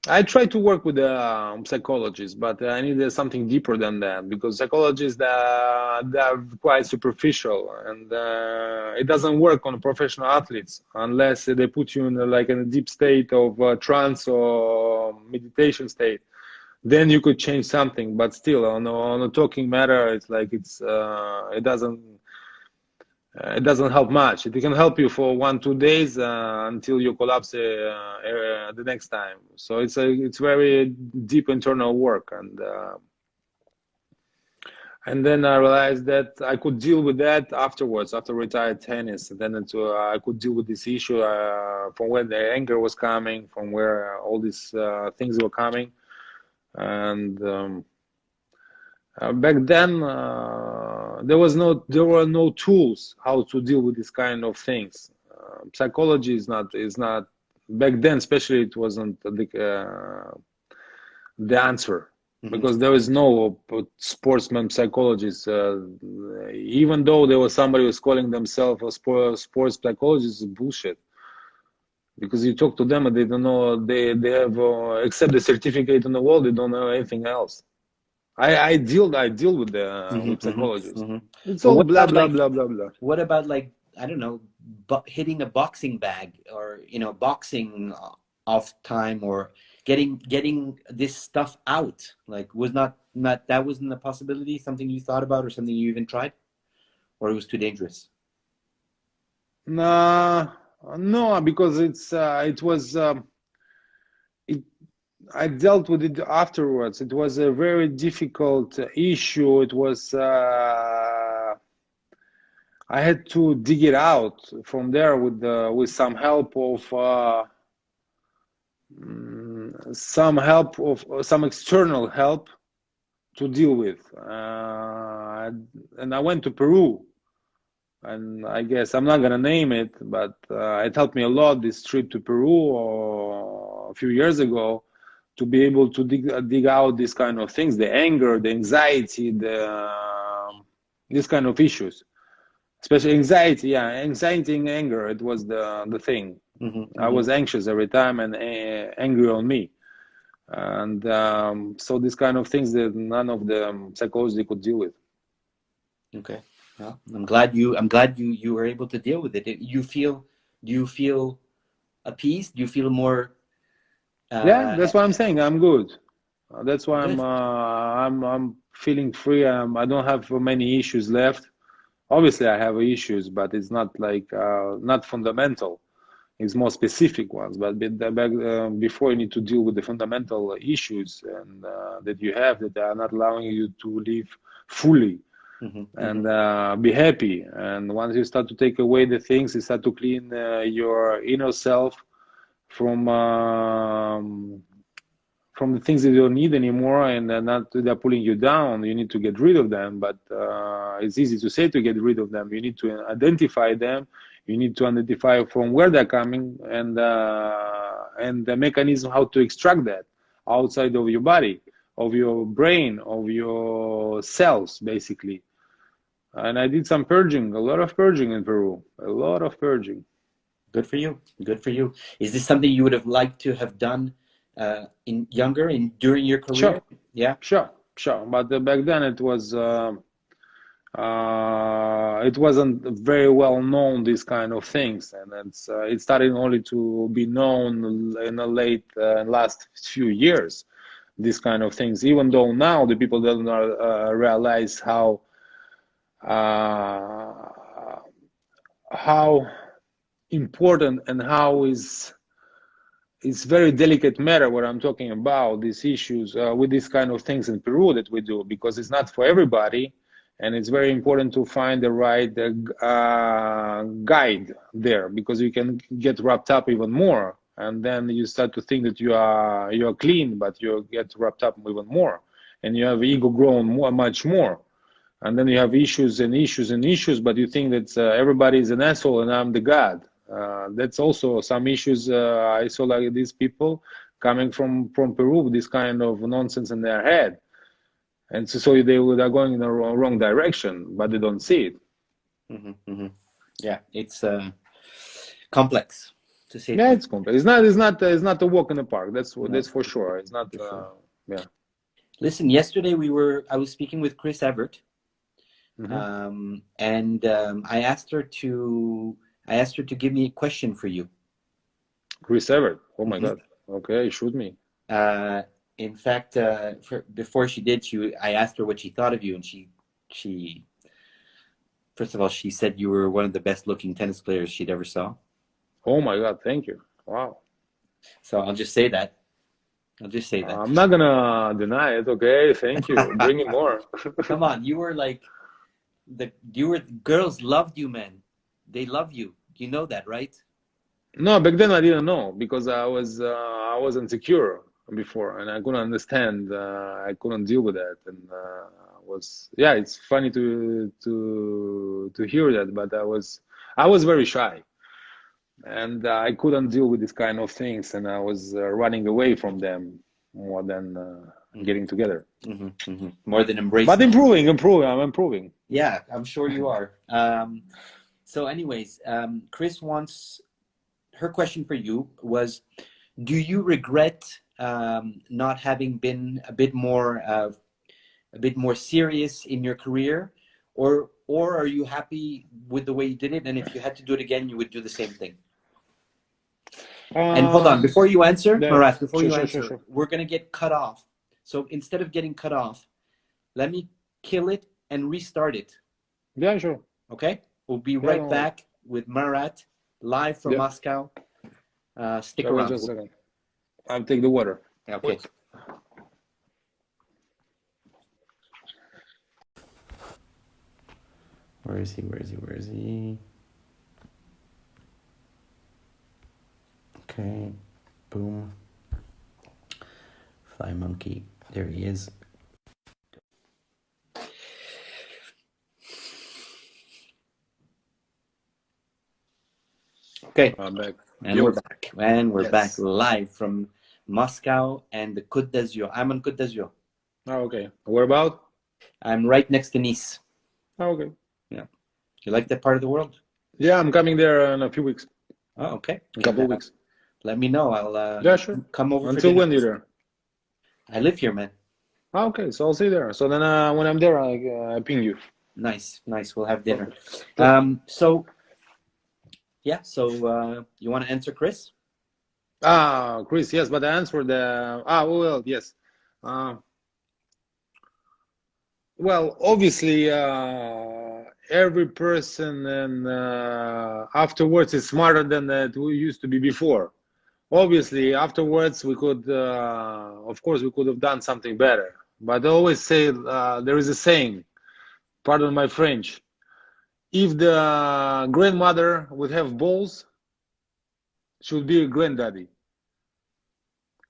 I tried to work with the psychologists, but I needed something deeper than that, because psychologists they're quite superficial, and it doesn't work on professional athletes unless they put you in a deep state of trance or meditation state. Then you could change something, but still on a talking matter, it's like it doesn't help much. It can help you for 1-2 days until you collapse the next time. So it's very deep internal work, and then I realized that I could deal with that afterwards, after retired tennis. And then I could deal with this issue from where the anger was coming, from where all these things were coming, and back then there were no tools how to deal with this kind of things. Psychology is not back then, especially, it wasn't the answer, because there is no sportsman psychologist. Even though there was somebody who was calling themselves a sports psychologist, is bullshit. Because you talk to them and they don't know, they have except the certificate on the wall, they don't know anything else. I deal with the with psychologists. It's all blah blah blah blah blah. What about, like, I don't know, hitting a boxing bag, or boxing off time, or getting this stuff out? Like, that wasn't a possibility? Something you thought about, or something you even tried, or it was too dangerous? No, because I dealt with it afterwards. It was a very difficult issue. It was I had to dig it out from there with some help of some external help to deal with. And I went to Peru, and I guess I'm not gonna name it, but it helped me a lot, this trip to Peru a few years ago, to be able to dig out these kind of things, the anger, the anxiety, these kind of issues, especially anxiety. Yeah, anxiety and anger. It was the thing. I was anxious every time and angry on me, and so these kind of things that none of the psychology could deal with. Okay, well, I'm glad you were able to deal with it. Do you feel appeased? Do you feel more? Yeah, that's what I'm saying. I'm good. That's why I'm feeling free. I don't have many issues left. Obviously, I have issues, but it's not like not fundamental. It's more specific ones. But before, you need to deal with the fundamental issues and that you have, that are not allowing you to live fully and be happy. And once you start to take away the things, you start to clean your inner self from from the things that you don't need anymore, and not they're pulling you down. You need to get rid of them, but it's easy to say to get rid of them. You need to identify them. You need to identify from where they're coming, and the mechanism how to extract that outside of your body, of your brain, of your cells, basically. And I did some purging, a lot of purging in Peru, a lot of purging. Good for you. Good for you. Is this something you would have liked to have done during your career? Sure. Yeah. Sure. But back then it wasn't very well known, these kind of things, and it started only to be known in the last few years. These kind of things, even though now the people don't realize how important and how it's very delicate matter what I'm talking about, these issues with these kind of things in Peru that we do, because it's not for everybody, and it's very important to find the right guide there, because you can get wrapped up even more, and then you start to think that you are clean, but you get wrapped up even more, and you have ego grown much more. And then you have issues and issues and issues, but you think that everybody is an asshole and I'm the God. That's also some issues I saw, like these people coming from Peru with this kind of nonsense in their head. And so they are going in the wrong direction, but they don't see it. Yeah, it's complex to say. Yeah, it's complex. It's not a walk in the park. That's for sure. It's not. Yeah. Listen, yesterday I was speaking with Chris Evert. And I asked her to give me a question for you. Chris Evert. Oh my God. Okay, shoot me. In fact, before she did, I asked her what she thought of you, and she first of all, she said you were one of the best looking tennis players she'd ever saw. Oh my God, thank you. Wow. So I'll just say that. I'm not gonna deny it. Okay, thank you. Bring it more. Come on, you were like girls loved you, man. They love you. You know that, right? No, back then I didn't know, because I was insecure before, and I couldn't understand. I couldn't deal with that, and it's funny to hear that, but I was very shy, and I couldn't deal with these kind of things, and I was running away from them more than getting together. More than embracing. But improving. I'm improving. Yeah, I'm sure you are. So anyways, Chris her question for you was, do you regret not having been a bit more serious in your career, or are you happy with the way you did it, and if you had to do it again, you would do the same thing? And hold on, before you answer, Marat, sure. We're going to get cut off. So instead of getting cut off, let me kill it and restart it. Yeah, sure. Okay? We'll be right back with Marat, live from Moscow. Stick around. Just a second. I'll take the water. Okay. Wait. Where is he? Okay. Boom. Fly monkey. There he is. Okay. I'm back. And we're back. And we're back live from Moscow and the Côte d'Azur. I'm on Côte d'Azur. Oh, okay. Where about? I'm right next to Nice. Oh, okay. Yeah. You like that part of the world? Yeah, I'm coming there in a few weeks. Oh, okay. A couple of weeks. Let me know. I'll sure. Come over. Until when you're there? I live here, man. Oh, okay, so I'll see you there. So then when I'm there, I ping you. Nice. We'll have dinner. So you want to answer Chris? Chris, yes, but I answered well, yes. Well, obviously, every person and afterwards is smarter than we used to be before. Obviously, afterwards we could, of course, we could have done something better. But I always say there is a saying, pardon my French, if the grandmother would have balls, she would be a granddaddy.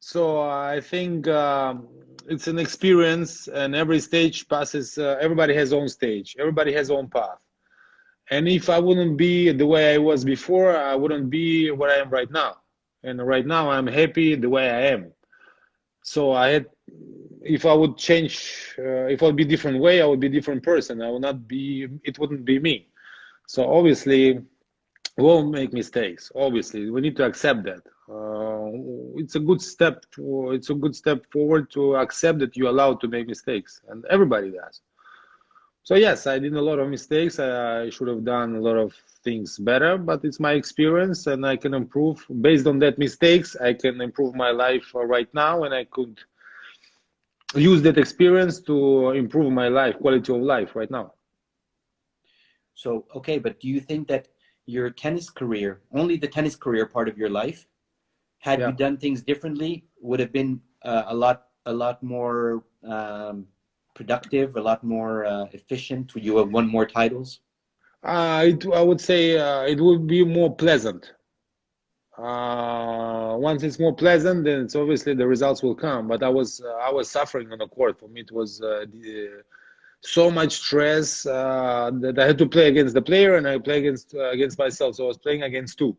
So I think it's an experience, and every stage passes. Everybody has own stage. Everybody has own path. And if I wouldn't be the way I was before, I wouldn't be where I am right now. And right now, I'm happy the way I am. So I had, if I would change, if I would be different way, I would be different person. I would not be. It wouldn't be me. So obviously, we'll make mistakes. Obviously, we need to accept that. It's a good step. It's a good step forward to accept that you're allowed to make mistakes, and everybody does. So yes, I did a lot of mistakes. I should have done a lot of things better, but it's my experience, and I can improve based on that mistakes. I can improve my life right now, and I could use that experience to improve my life, quality of life right now. So, okay, but do you think that your tennis career, only the tennis career part of your life, had you Yeah. done things differently, would have been a lot more productive, a lot more efficient? Would you have won more titles? I would say it would be more pleasant. Once it's more pleasant, then it's obviously the results will come. But I was suffering on the court. For me, it was so much stress that I had to play against the player and I play against myself. So I was playing against two,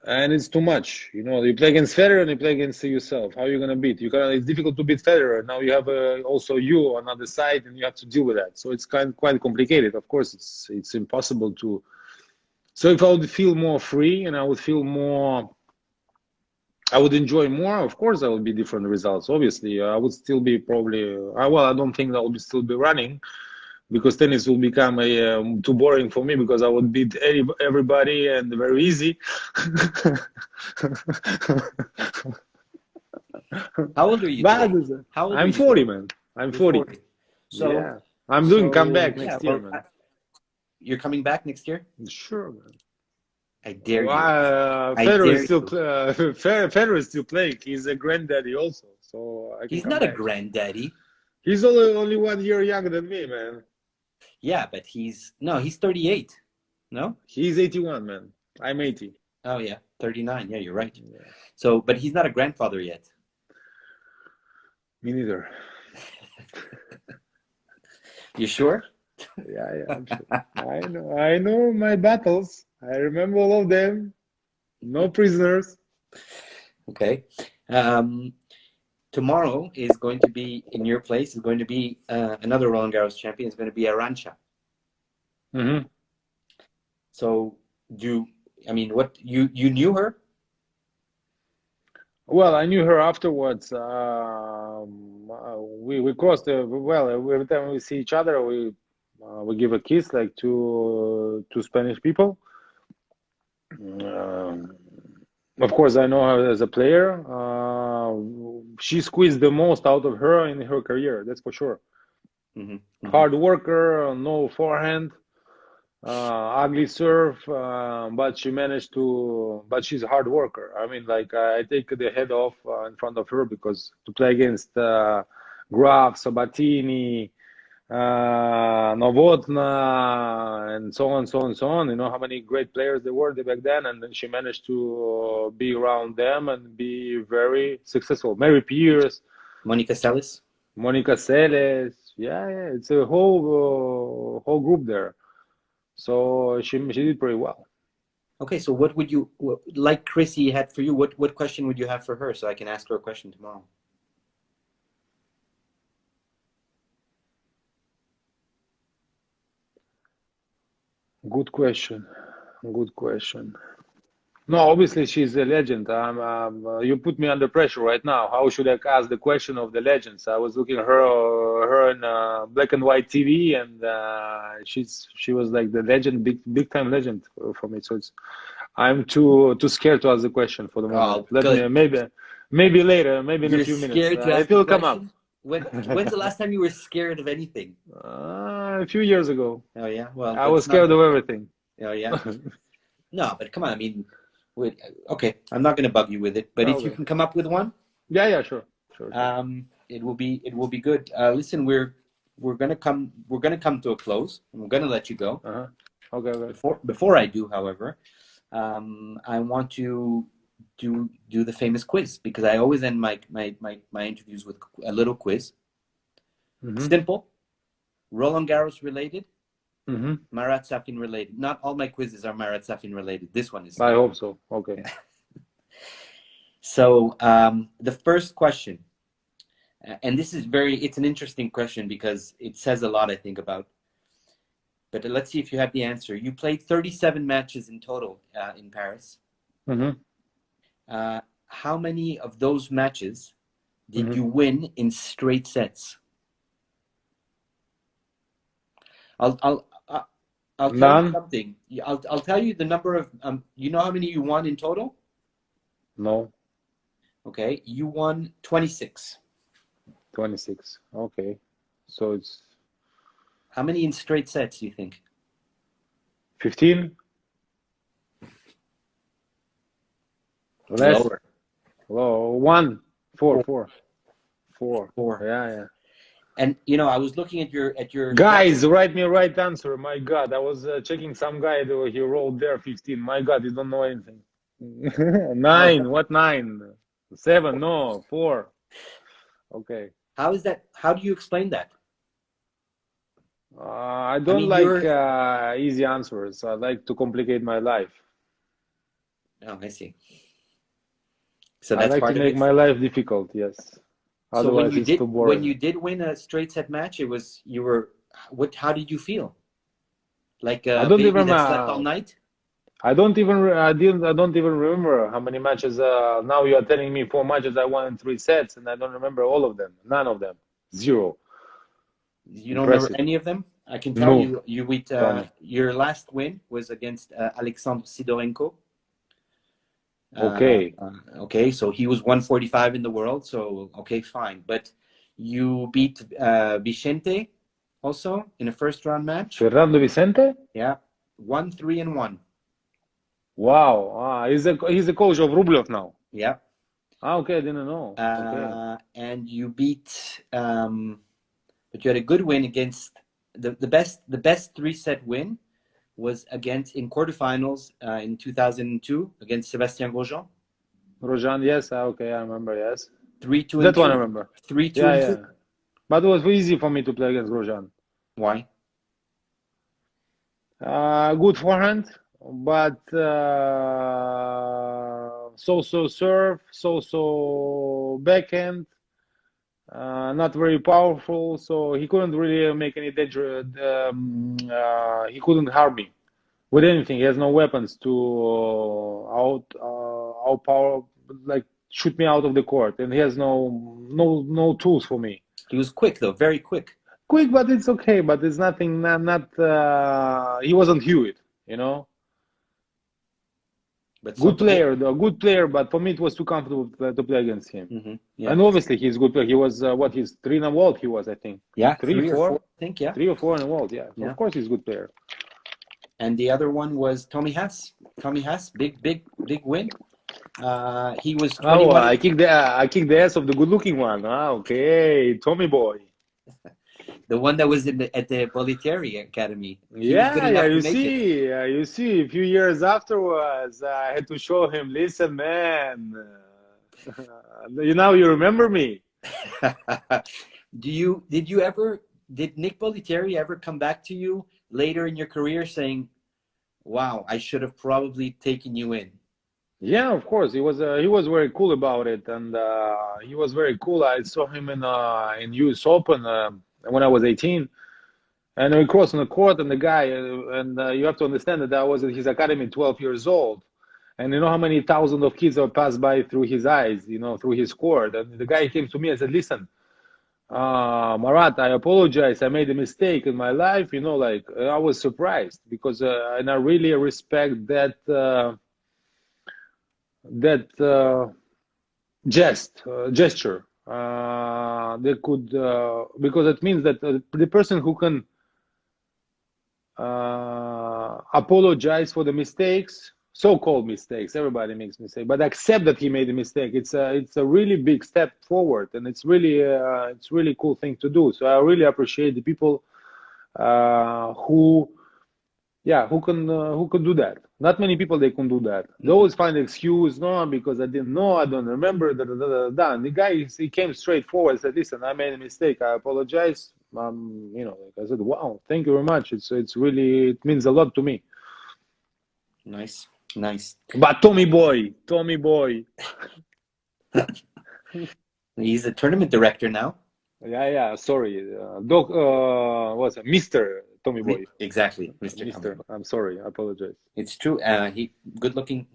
and it's too much. You know, you play against Federer and you play against yourself. How are you gonna beat? You can. It's difficult to beat Federer. Now you have also you on the other side, and you have to deal with that. So it's quite complicated. Of course, it's impossible to. So if I would feel more free and I would feel more, I would enjoy more. Of course, there would be different results. Obviously, I would still be probably. Well, I don't think that would still be running because tennis will become too boring for me because I would beat everybody and very easy. How old are you But today? How old are I'm you 40, today? man. I'm You're 40. 40. So, Yeah, I'm doing comeback yeah, next year, well, man. you're coming back next year? Sure, man. I dare you. I Federer is dare still you. Federer is still playing. He's a granddaddy also, so I can He's come not a back. granddaddy. He's only 1 year younger than me, man. Yeah, but he's 38. No? He's 81, man. I'm 80. Oh yeah, 39. Yeah, you're right. Yeah, So, but he's not a grandfather yet. me neither. You sure? Yeah, I'm sure. I know my battles. I remember all of them. No prisoners. Okay. Um, Tomorrow is going to be in your place. Is going to be another Roland Garros champion. It's going to be Arantxa. Hmm. So, I mean, what you knew her? Well, I knew her afterwards. We crossed. Well, every time we see each other, we give a kiss like two Spanish people. Um, of course, I know her as a player. She squeezed the most out of her in her career. That's for sure. Hard worker, no forehand, ugly serve, but she managed to. But she's a hard worker. I mean, like I take the head off in front of her because to play against Graf, Sabatini, Novotna, and so on, so on, so on. You know how many great players there were back then, and then she managed to be around them and be very successful. Mary Pierce, Monica Seles. Monica Seles, yeah, it's a whole group there. So she did pretty well. Okay, so what would you like Chrissy had for you? What question would you have for her so I can ask her a question tomorrow? Good question. Good question. No, obviously she's a legend. You put me under pressure right now. How should I ask the question of the legends? I was looking at her in black and white TV, and she was like the legend, big time legend for me. So I'm too scared to ask the question for the moment. Oh, Let me good. maybe later, maybe in a You're few minutes. scared to It ask a will come up. question? When's the last time you were scared of anything? A few years ago, Oh yeah, well I was that's not. scared of everything. Oh yeah. No, but come on. I mean, okay, I'm not going to bug you with it, but if you Okay. can come up with one, Yeah, sure. it will be good. Listen, we're gonna come to a close. I'm gonna let you go. Uh-huh. Okay. Before I do, however, I want to do the famous quiz, because I always end my interviews with a little quiz. Simple, Roland Garros related, Marat Safin related. Not all my quizzes are Marat Safin related. This one is. I hope so. Okay. So the first question, and this is it's an interesting question because it says a lot, I think, about. But let's see if you have the answer. You played 37 matches in total in Paris. How many of those matches did you win in straight sets? I'll tell you something. I'll tell you the number of. You know how many you won in total? No. Okay, you won 26. 26. Okay, so it's. How many in straight sets do you think? 15. Less. Lower. Low. 1. 4. 4. Yeah. And I was looking at your guys, write me right answer. My God, I was checking some guy. He wrote there 15. My God, you don't know anything. 9. What 9? 7. No, 4. Okay. How is that? How do you explain that? I don't like easy answers. I like to complicate my life. Oh, I see. So that's I like part to of make it. my life difficult. Yes. Otherwise, it's too boring. When you did win a straight set match, how did you feel? Like a baby that slept all night? I don't even remember how many matches. Now you are telling me 4 matches I won in 3 sets, and I don't remember all of them. None of them. 0. You don't remember any of them? I can tell you. Your last win was against Alexander Sidorenko. Okay. Okay, so he was 145 in the world. So okay, fine. But you beat Vicente also in a first round match. Fernando Vicente? Yeah, 1-3-1. Wow. He's the coach of Rublev now. Yeah. Okay, I didn't know. Okay. And you beat, but you had a good win against the best 3-set win was in quarterfinals in 2002 against Sébastien Grosjean. Grosjean, yes. Okay, I remember. Yes. 3-2. That one I remember. 3-2. Yeah. But it was easy for me to play against Grosjean. Why? Good forehand, but so-so serve, so-so backhand, not very powerful, so he couldn't really make any danger. He couldn't harm me with anything. He has no weapons to outpower, like shoot me out of the court, and he has no tools for me. He was quick though, very quick. Quick, but it's okay. But it's nothing. He wasn't Hewitt, But good player. But for me, it was too comfortable to play against him. Yeah. And obviously, he's a good player. He was 3 in the world. He was, I think. Yeah, 3 or 4. I think, yeah. 3 or 4 in the world. Yeah. Of course, he's a good player. And the other one was Tommy Haas. Tommy Haas, big win. He was 21. I kicked the ass of the good-looking one. Okay, Tommy boy. The one that was at the Bollettieri Academy. You see, a few years afterwards, I had to show him, listen, man, you remember me. Did Nick Bollettieri ever come back to you later in your career saying, wow, I should have probably taken you in? Yeah, of course. He was very cool about it, and he was very cool. I saw him in US Open when I was 18, and we crossed on the court, and the guy, and you have to understand that I was at his academy 12 years old, and you know how many thousands of kids have passed by through his eyes, through his court, and the guy came to me and said, listen, Marat, I apologize, I made a mistake in my life, I was surprised, because, and I really respect that gesture. They could, because it means that the person who can apologize for the mistakes, so-called mistakes, everybody makes mistakes, but accept that he made a mistake. It's a really big step forward, and it's really cool thing to do. So I really appreciate the people who can do that. Not many people they can do that. They always find an excuse, no, because I didn't know, I don't remember. Da, da, da, da, da. And the guy, he came straight forward, said, "Listen, I made a mistake. I apologize." Like I said, "Wow, thank you very much. It's really, it means a lot to me." Nice, nice. But Tommy boy, He's a tournament director now. yeah. Sorry, Doc. What's it, Mister Tommy Boy? Exactly, Mr. Mister. I'm sorry. I apologize. It's true. He good looking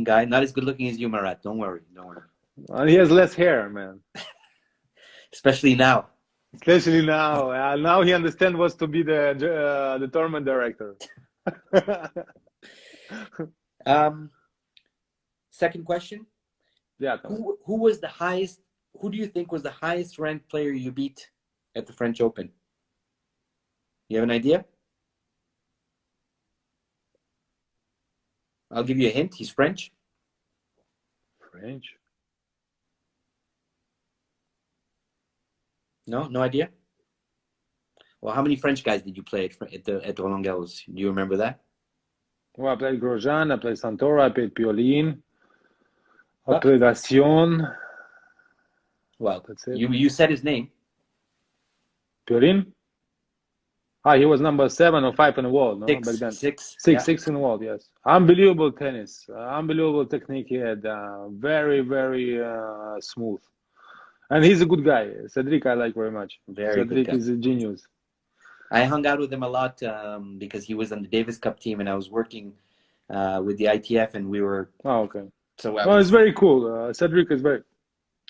guy. Not as good looking as you, Marat. Don't worry. He has less hair, man. Especially now. Especially now. Now he understands what's to be the tournament director. Second question. Yeah. Who was the highest? Who do you think was the highest ranked player you beat at the French Open? You have an idea? I'll give you a hint. He's French. French? No idea? Well, how many French guys did you play at Roland Garros? Do you remember that? Well, I played Grosjean, I played Santoro, I played Piolín, I played Ascion. Well, that's it. You said his name. Piolín? He was number 7 or 5 in the world, no? Back then. Six in the world, yes. Unbelievable tennis, unbelievable technique he had, very, very smooth. And he's a good guy. Cedric, I like very much. Cedric is a genius. I hung out with him a lot because he was on the Davis Cup team, and I was working with the ITF, and we were. Oh, okay. So it's very cool. Cedric is very,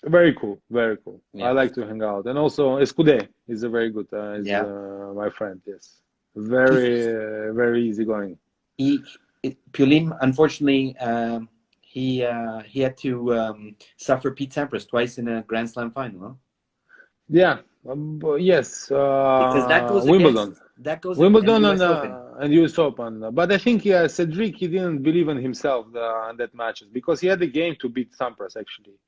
very cool. Very cool. Yeah. I like to hang out, and also Escudé is a very good. My friend. Yes, very, very easygoing. Piolín, unfortunately, he had to suffer Pete Sampras twice in a Grand Slam final. Huh? Yeah. Yes. Because that goes Wimbledon. Wimbledon and US Open. But I think Cedric, he didn't believe in himself in that matches because he had the game to beat Sampras actually.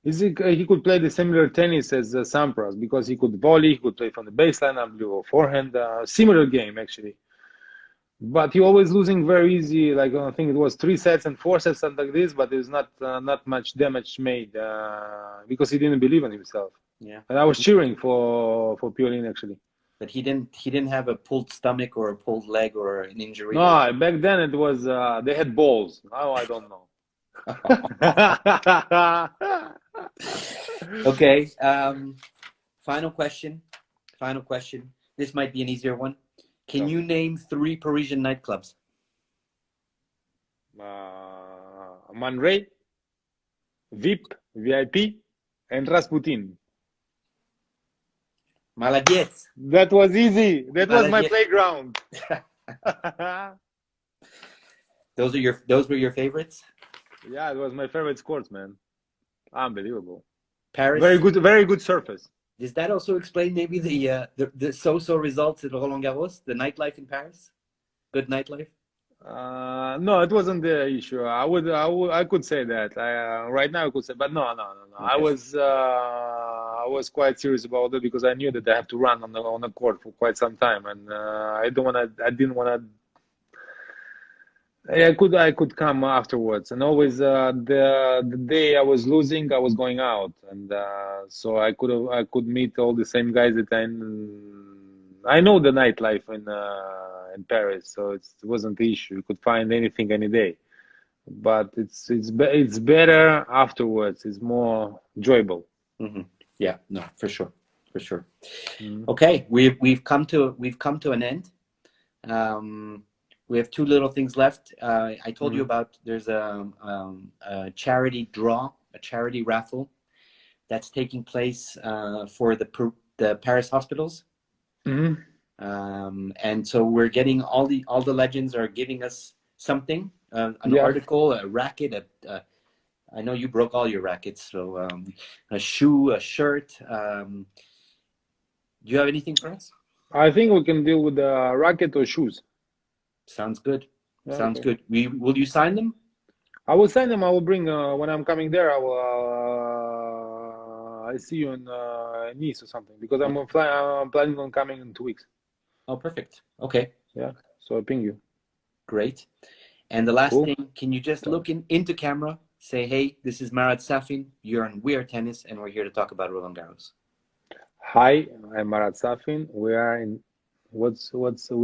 He could play the similar tennis as Sampras because he could volley, he could play from the baseline, unbelievable forehand, similar game actually. But he always losing very easy. Like I think it was 3 sets and 4 sets, something like this. But there's not much damage made because he didn't believe in himself. Yeah, and I was cheering for Piolín actually. But he didn't have a pulled stomach or a pulled leg or an injury. No, back then it was they had balls. Now I don't know. Okay. Final question. This might be an easier one. Can you name 3 Parisian nightclubs? Man Ray, VIP, and Rasputin. Malaguet. That was easy. That was my playground. Those were your favorites? Yeah, it was my favorite courts, man. Unbelievable. Paris. Very good surface. Does that also explain maybe the so-so results at Roland Garros, the nightlife in Paris? Good nightlife? No, it wasn't the issue. I could say that. Right now I could say, but no. Okay. I was quite serious about it because I knew that I have to run on the court for quite some time, and I didn't wanna. I could come afterwards, and always the day I was losing, I was going out, and so I could meet all the same guys that I know the nightlife in Paris, so it wasn't the issue. You could find anything any day, but it's better afterwards. It's more enjoyable. Mm-hmm. Yeah, no, for sure. Mm-hmm. Okay, we've come to an end. We have 2 little things left. I told you about there's a charity draw, a charity raffle that's taking place for the Paris hospitals. Mm-hmm. And so we're getting all the legends are giving us something, an article, a racket, I know you broke all your rackets, so a shoe, a shirt. Do you have anything for us? I think we can deal with the racket or shoes. Sounds good. Sounds good. Will you sign them? I will sign them. I will bring when I'm coming there. I will. I see you in Nice or something because I'm planning on coming in 2 weeks. Oh, perfect. Okay. Yeah. So I ping you. Great. And the last Cool. thing, can you just look into camera, say, hey, this is Marat Safin, you're on We Are Tennis, and we're here to talk about Roland Garros. Hi, I'm Marat Safin. We are in We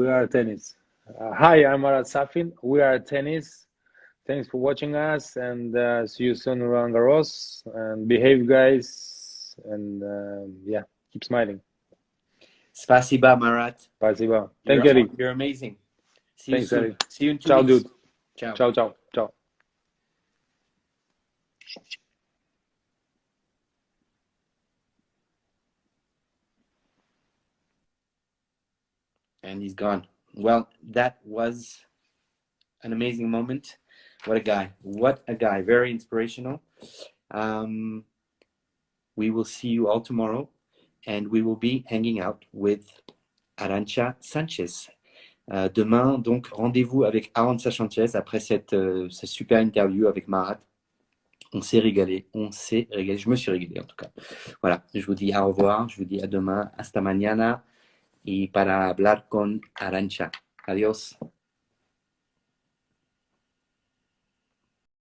Are Tennis. Hi, I'm Marat Safin. We Are Tennis. Thanks for watching us, and see you soon, Roland Garros. And behave, guys. And yeah, keep smiling. Spasiba, Marat. Спасибо. Thank you, Eddie. You're amazing. See you Thanks, soon. Eddie. See you in 2 Ciao, weeks. dude. Ciao. Ciao, ciao, ciao. And he's gone. Well, that was an amazing moment. What a guy. What a guy. Very inspirational. We will see you all tomorrow, and we will be hanging out with Arantxa Sanchez. Demain, donc, rendez-vous avec Arantxa Sanchez après cette super interview avec Marat. On s'est régalé. Je me suis régalé en tout cas. Voilà, je vous dis au revoir, je vous dis à demain, hasta mañana, y para hablar con Arantxa. Adiós.